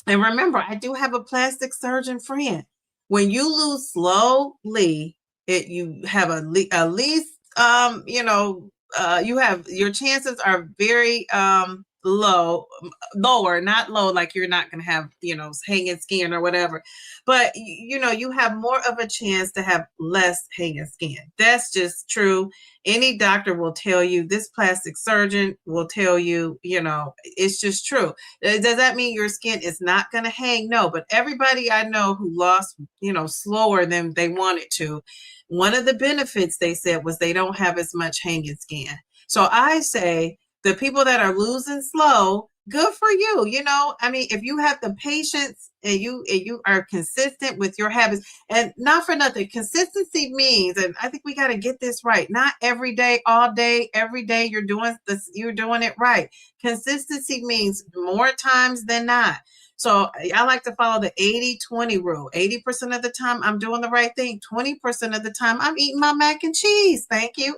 And remember, I do have a plastic surgeon friend. When you lose slowly, you have at least, you have, your chances are very lower, not low, like you're not going to have, hanging skin or whatever. But, you have more of a chance to have less hanging skin. That's just true. Any doctor will tell you, this plastic surgeon will tell you, it's just true. Does that mean your skin is not going to hang? No, but everybody I know who lost, slower than they wanted to, one of the benefits they said was they don't have as much hanging skin. So I say the people that are losing slow, good for you. If you have the patience and you are consistent with your habits, and not for nothing, consistency means, and I think we got to get this right, not every day, all day, every day you're doing it right. Consistency means more times than not. So I like to follow the 80-20 rule. 80% of the time I'm doing the right thing. 20% of the time I'm eating my mac and cheese. Thank you.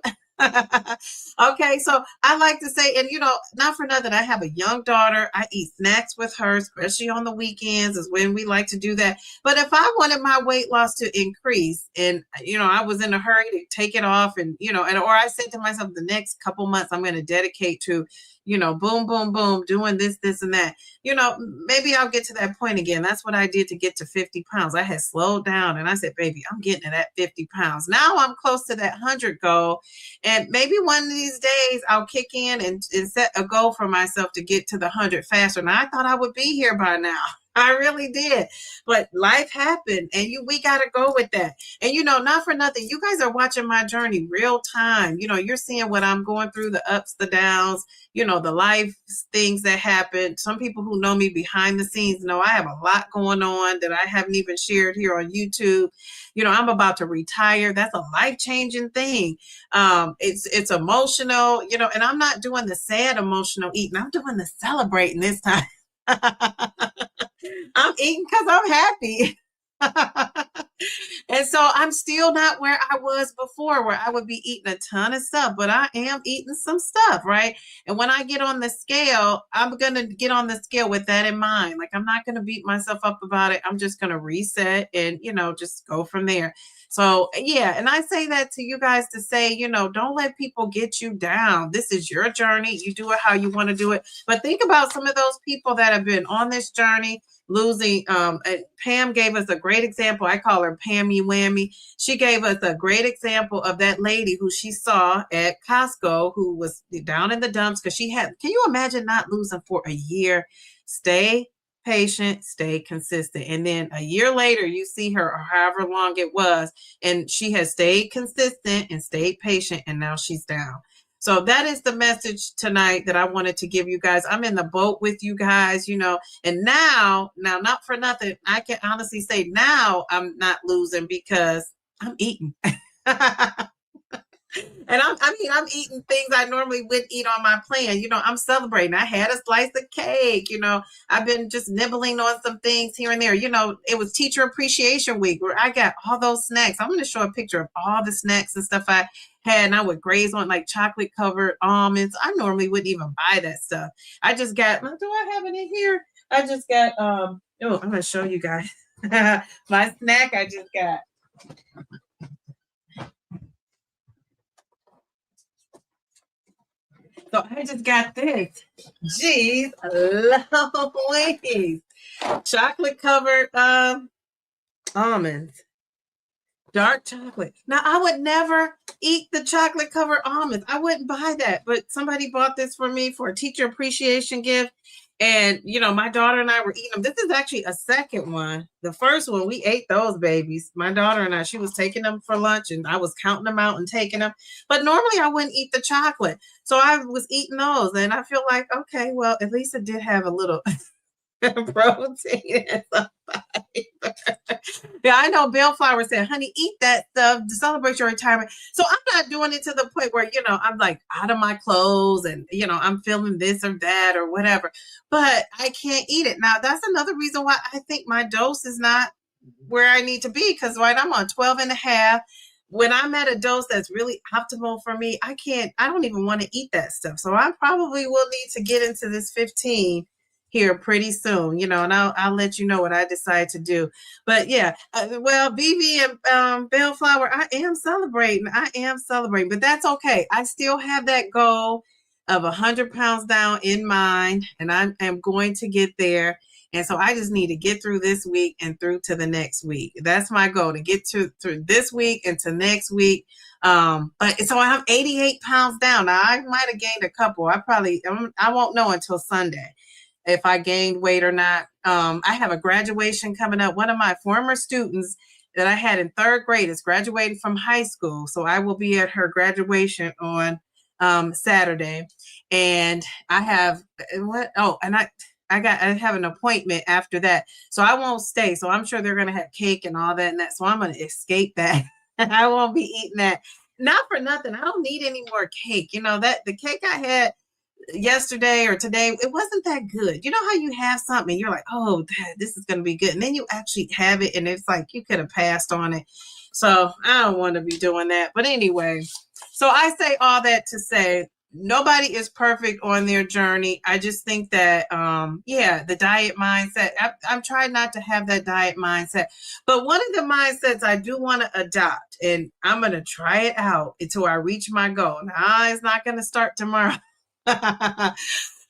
Okay, so I like to say, and not for nothing, I have a young daughter. I eat snacks with her, especially on the weekends is when we like to do that. But if I wanted my weight loss to increase and, I was in a hurry to take it off and, or I said to myself, the next couple months I'm going to dedicate to, boom, boom, boom, doing this, and that, maybe I'll get to that point again. That's what I did to get to 50 pounds. I had slowed down and I said, baby, I'm getting to that 50 pounds. Now I'm close to that 100 goal. And maybe one of these days I'll kick in and set a goal for myself to get to the 100 faster. Now I thought I would be here by now. I really did. But life happened and we got to go with that. And, not for nothing, you guys are watching my journey real time. You're seeing what I'm going through, the ups, the downs, the life things that happen. Some people who know me behind the scenes know I have a lot going on that I haven't even shared here on YouTube. I'm about to retire. That's a life-changing thing. It's emotional, and I'm not doing the sad emotional eating. I'm doing the celebrating this time. I'm eating because I'm happy. And so I'm still not where I was before, where I would be eating a ton of stuff, but I am eating some stuff, right? And when I get on the scale, I'm going to get on the scale with that in mind. Like, I'm not going to beat myself up about it. I'm just going to reset and, just go from there. So, yeah. And I say that to you guys to say, don't let people get you down. This is your journey. You do it how you want to do it. But think about some of those people that have been on this journey losing. Pam gave us a great example. I call her Pammy Whammy. She gave us a great example of that lady who she saw at Costco who was down in the dumps because can you imagine not losing for a year? Stay patient, stay consistent. And then a year later, you see her, or however long it was, and she has stayed consistent and stayed patient, and now she's down. So that is the message tonight that I wanted to give you guys. I'm in the boat with you guys, and now, not for nothing, I can honestly say now I'm not losing because I'm eating. And I'm eating things I normally wouldn't eat on my plan. I'm celebrating. I had a slice of cake. I've been just nibbling on some things here and there. It was Teacher Appreciation Week where I got all those snacks. I'm going to show a picture of all the snacks and stuff I had, and I would graze on like chocolate covered almonds. I normally wouldn't even buy that stuff. I just got, do I have it in here? I just got, I'm going to show you guys my snack I just got. So I just got this. Jeez Louise. Chocolate covered almonds. Dark chocolate. Now, I would never eat the chocolate covered almonds. I wouldn't buy that. But somebody bought this for me for a teacher appreciation gift. And, my daughter and I were eating them. This is actually a second one. The first one, we ate those babies. My daughter and I, she was taking them for lunch and I was counting them out and taking them. But normally I wouldn't eat the chocolate. So I was eating those. And I feel like, okay, well, at least it did have a little protein and some fiber. Yeah, I know Bill Flower said, honey, eat that stuff to celebrate your retirement. So I'm not doing it to the point where, I'm like out of my clothes and, I'm feeling this or that or whatever, but I can't eat it. Now, that's another reason why I think my dose is not where I need to be, because I'm on 12 and a half. When I'm at a dose that's really optimal for me, I don't even want to eat that stuff. So I probably will need to get into this 15 here pretty soon, and I'll let you know what I decide to do. But yeah, well, Vivi and Bellflower, I am celebrating, but that's okay. I still have that goal of 100 pounds down in mind, and I am going to get there. And so I just need to get through this week and through to the next week. That's my goal, to get through this week and to next week. But so I'm 88 pounds down. Now I might have gained a couple. I won't know until Sunday if I gained weight or not. I have a graduation coming up. One of my former students that I had in third grade is graduating from high school. So I will be at her graduation on Saturday. And I have I have an appointment after that. So I won't stay. So I'm sure they're going to have cake and all that and that. So I'm going to escape that. I won't be eating that. Not for nothing. I don't need any more cake. That the cake I had yesterday or today, it wasn't that good. You know how you have something and you're like, oh, this is going to be good. And then you actually have it and it's like you could have passed on it. So I don't want to be doing that. But anyway, so I say all that to say nobody is perfect on their journey. I just think that, the diet mindset, I'm trying not to have that diet mindset. But one of the mindsets I do want to adopt, and I'm going to try it out until I reach my goal. Now, it's not going to start tomorrow.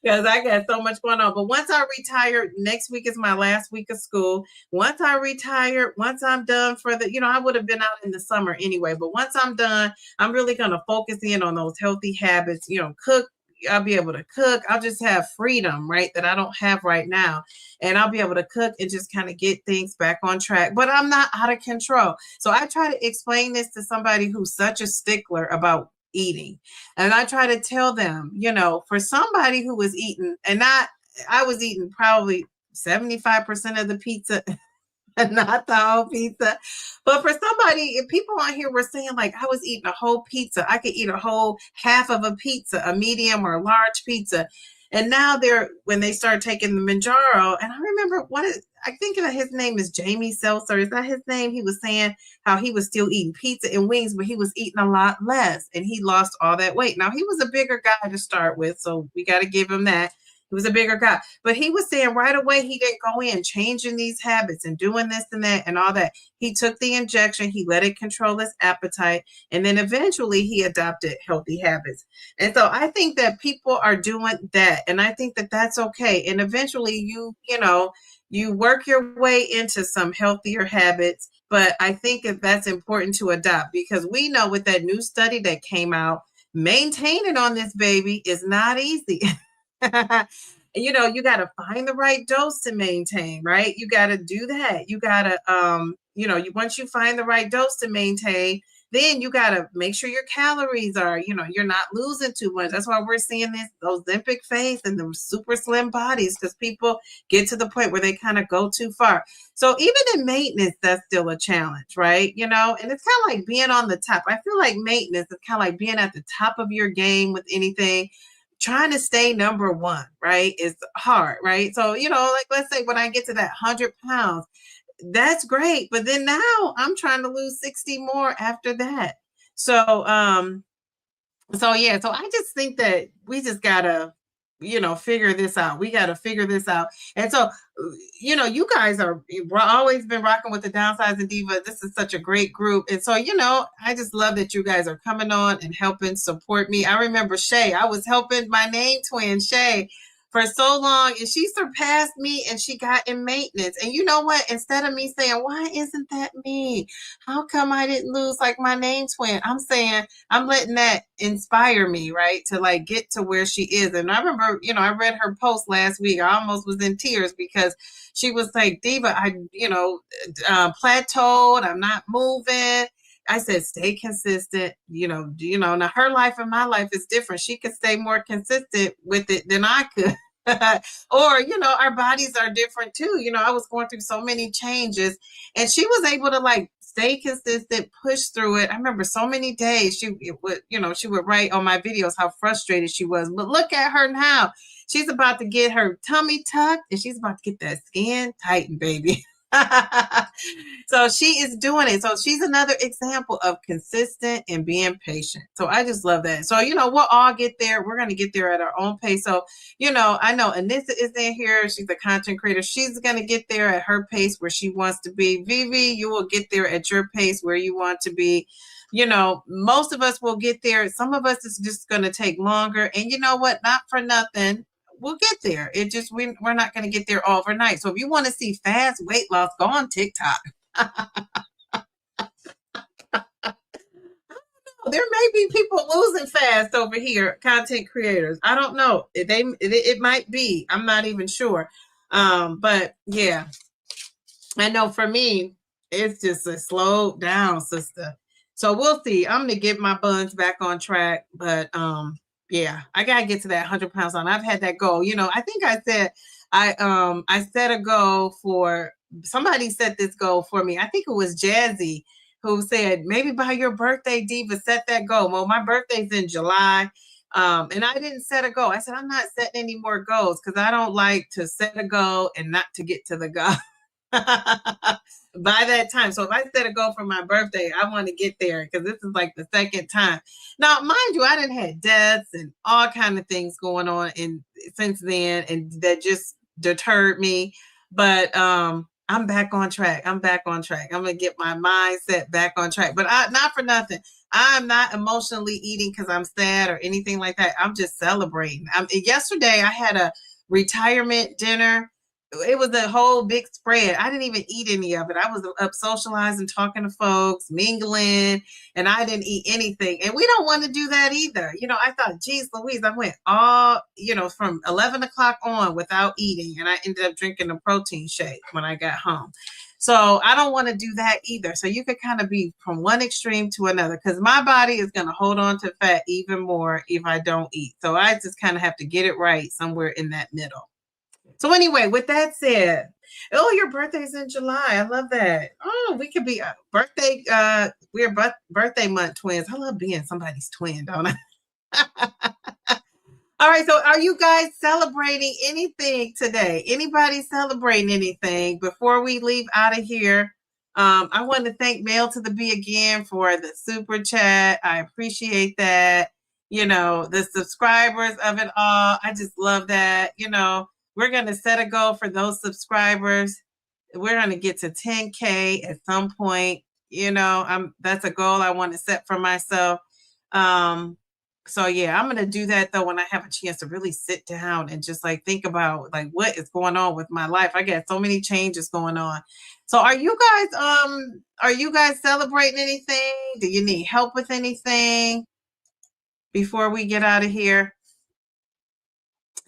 Because I got so much going on. But once I retire, next week is my last week of school. Once I retire, once I'm done for I would have been out in the summer anyway. But once I'm done, I'm really going to focus in on those healthy habits, cook. I'll be able to cook. I'll just have freedom, right? That I don't have right now. And I'll be able to cook and just kind of get things back on track. But I'm not out of control. So I try to explain this to somebody who's such a stickler about eating. And I try to tell them, for somebody who was eating, I was eating probably 75% of the pizza, not the whole pizza. But for somebody, if people on here were saying like I was eating a whole pizza, I could eat a whole half of a pizza, a medium or a large pizza. And now when they start taking the Mounjaro, and I remember I think his name is Jamie Seltzer. Is that his name? He was saying how he was still eating pizza and wings, but he was eating a lot less and he lost all that weight. Now he was a bigger guy to start with, so we got to give him that. He was a bigger guy, but he was saying right away he didn't go in changing these habits and doing this and that and all that. He took the injection, he let it control his appetite, and then eventually he adopted healthy habits. And so I think that people are doing that, and I think that that's okay. And eventually you work your way into some healthier habits, but I think that that's important to adopt because we know with that new study that came out, maintaining on this baby is not easy. You got to find the right dose to maintain, right? You got to do that. You got to, once you find the right dose to maintain, then you got to make sure your calories are, you're not losing too much. That's why we're seeing those Ozempic face and the super slim bodies because people get to the point where they kind of go too far. So even in maintenance, that's still a challenge, right? And it's kind of like being on the top. I feel like maintenance is kind of like being at the top of your game with anything. Trying to stay number one, right, is hard, right? So, like let's say when I get to that 100 pounds, that's great. But then now I'm trying to lose 60 more after that. So, so I just think that we just gotta, figure this out. We got to figure this out. And so, you guys we're always been rocking with the Downsizing Diva. This is such a great group. And so, I just love that you guys are coming on and helping support me. I remember Shay, I was helping my name twin, Shay, for so long, and she surpassed me, and she got in maintenance. And you know what? Instead of me saying, why isn't that me? How come I didn't lose like my name twin? I'm saying, I'm letting that inspire me, right? To like get to where she is. And I remember, I read her post last week. I almost was in tears because she was like, Diva, I, plateaued. I'm not moving. I said, stay consistent. Now her life and my life is different. She could stay more consistent with it than I could. Or, our bodies are different too. I was going through so many changes, and she was able to like stay consistent, push through it. I remember so many days she would write on my videos how frustrated she was. But look at her now. She's about to get her tummy tucked, and she's about to get that skin tightened, baby. So she is doing it. So she's another example of consistent and being patient. So I just love that. So, we'll all get there. We're going to get there at our own pace. So, I know Anissa is in here. She's a content creator. She's going to get there at her pace where she wants to be. Vivi, you will get there at your pace where you want to be. Most of us will get there. Some of us is just going to take longer. And you know what? Not for nothing. We'll get there. It just, we're not going to get there overnight. So if you want to see fast weight loss, go on TikTok. There may be people losing fast over here, content creators. I don't know. It might be. I'm not even sure. But yeah, I know for me, it's just a slow down, sister. So we'll see. I'm gonna get my buns back on track, but yeah, I gotta get to that 100 pounds on. I've had that goal. I think I said I set a goal for somebody set this goal for me. I think it was Jazzy who said maybe by your birthday, Diva, set that goal. Well, my birthday's in July. And I didn't set a goal. I said, I'm not setting any more goals because I don't like to set a goal and not to get to the goal. By that time. So if I set a goal for my birthday, I want to get there because this is like the second time. Now, mind you, I didn't have deaths and all kind of things going on since then, and that just deterred me. But I'm back on track. I'm gonna get my mindset back on track. But not for nothing. I'm not emotionally eating because I'm sad or anything like that. I'm just celebrating. Yesterday I had a retirement dinner. It was a whole big spread. I didn't even eat any of it. I was up socializing, talking to folks, mingling, and I didn't eat anything. And we don't want to do that either. I thought, geez, Louise, I went all, from 11 o'clock on without eating. And I ended up drinking a protein shake when I got home. So I don't want to do that either. So you could kind of be from one extreme to another because my body is going to hold on to fat even more if I don't eat. So I just kind of have to get it right somewhere in that middle. So anyway, with that said, your birthday's in July. I love that. Oh, we could be birthday. We're birthday month twins. I love being somebody's twin, don't I? All right. So are you guys celebrating anything today? Anybody celebrating anything before we leave out of here? I want to thank Mail to the B again for the super chat. I appreciate that. The subscribers of it all. I just love that. We're going to set a goal for those subscribers. We're going to get to 10K at some point. That's a goal I want to set for myself. So yeah, I'm going to do that though when I have a chance to really sit down and just like think about like what is going on with my life. I got so many changes going on. So are you guys celebrating anything? Do you need help with anything before we get out of here?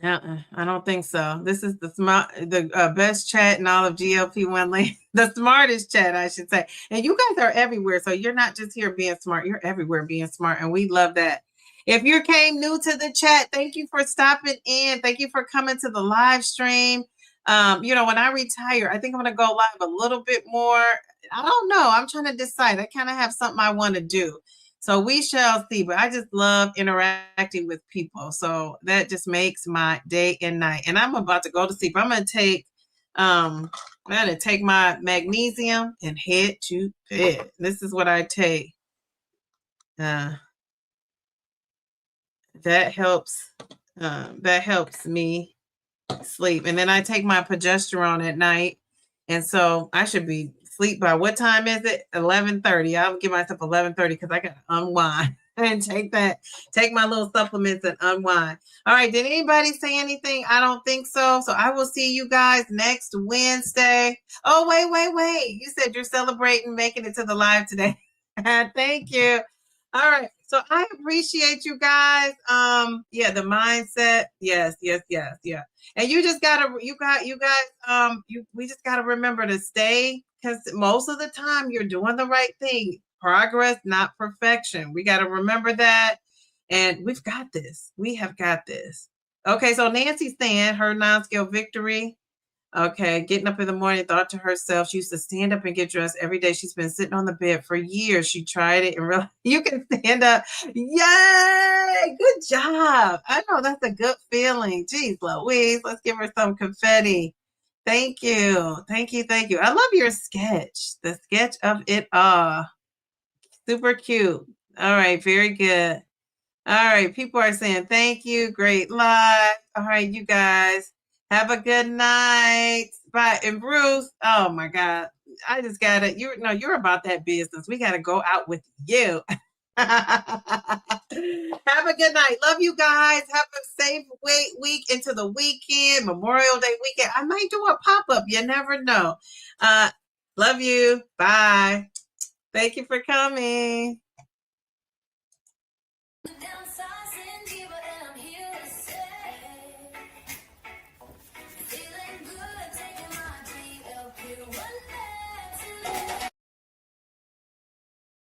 I don't think so. This is the best chat in all of GLP-1 land. The smartest chat, I should say. And you guys are everywhere. So you're not just here being smart. You're everywhere being smart. And we love that. If you came new to the chat, thank you for stopping in. Thank you for coming to the live stream. When I retire, I think I'm going to go live a little bit more. I don't know. I'm trying to decide. I kind of have something I want to do. So we shall see, but I just love interacting with people. So that just makes my day and night. And I'm about to go to sleep. I'm going to take my magnesium and head to bed. This is what I take. That helps me sleep. And then I take my progesterone at night. And so I should be sleep by what time is it? 11:30. I'll give myself 11:30 because I got to unwind. and take my little supplements and unwind. All right. Did anybody say anything? I don't think so. So I will see you guys next Wednesday. Oh, wait. You said you're celebrating making it to the live today. Thank you. All right. So I appreciate you guys. Yeah, the mindset. Yes. And you just gotta, we just gotta remember to stay, because most of the time you're doing the right thing. Progress, not perfection. We gotta remember that. And we've got this. We have got this. Okay, so Nancy's saying her non-scale victory. Okay, getting up in the morning, thought to herself, she used to stand up and get dressed every day. She's been sitting on the bed for years. She tried it and realized you can stand up. Yay! Good job. I know that's a good feeling. Jeez Louise, let's give her some confetti. Thank you. I love your sketch. The sketch of it all. Super cute. All right, very good. All right, people are saying thank you. Great live. All right, you guys. Have a good night. Bye. And Bruce, oh my God. I just gotta, you're about that business. We gotta go out with you. Have a good night. Love you guys. Have a safe week into the weekend, Memorial Day weekend. I might do a pop-up. You never know. Love you. Bye. Thank you for coming. Downsizing, Diva.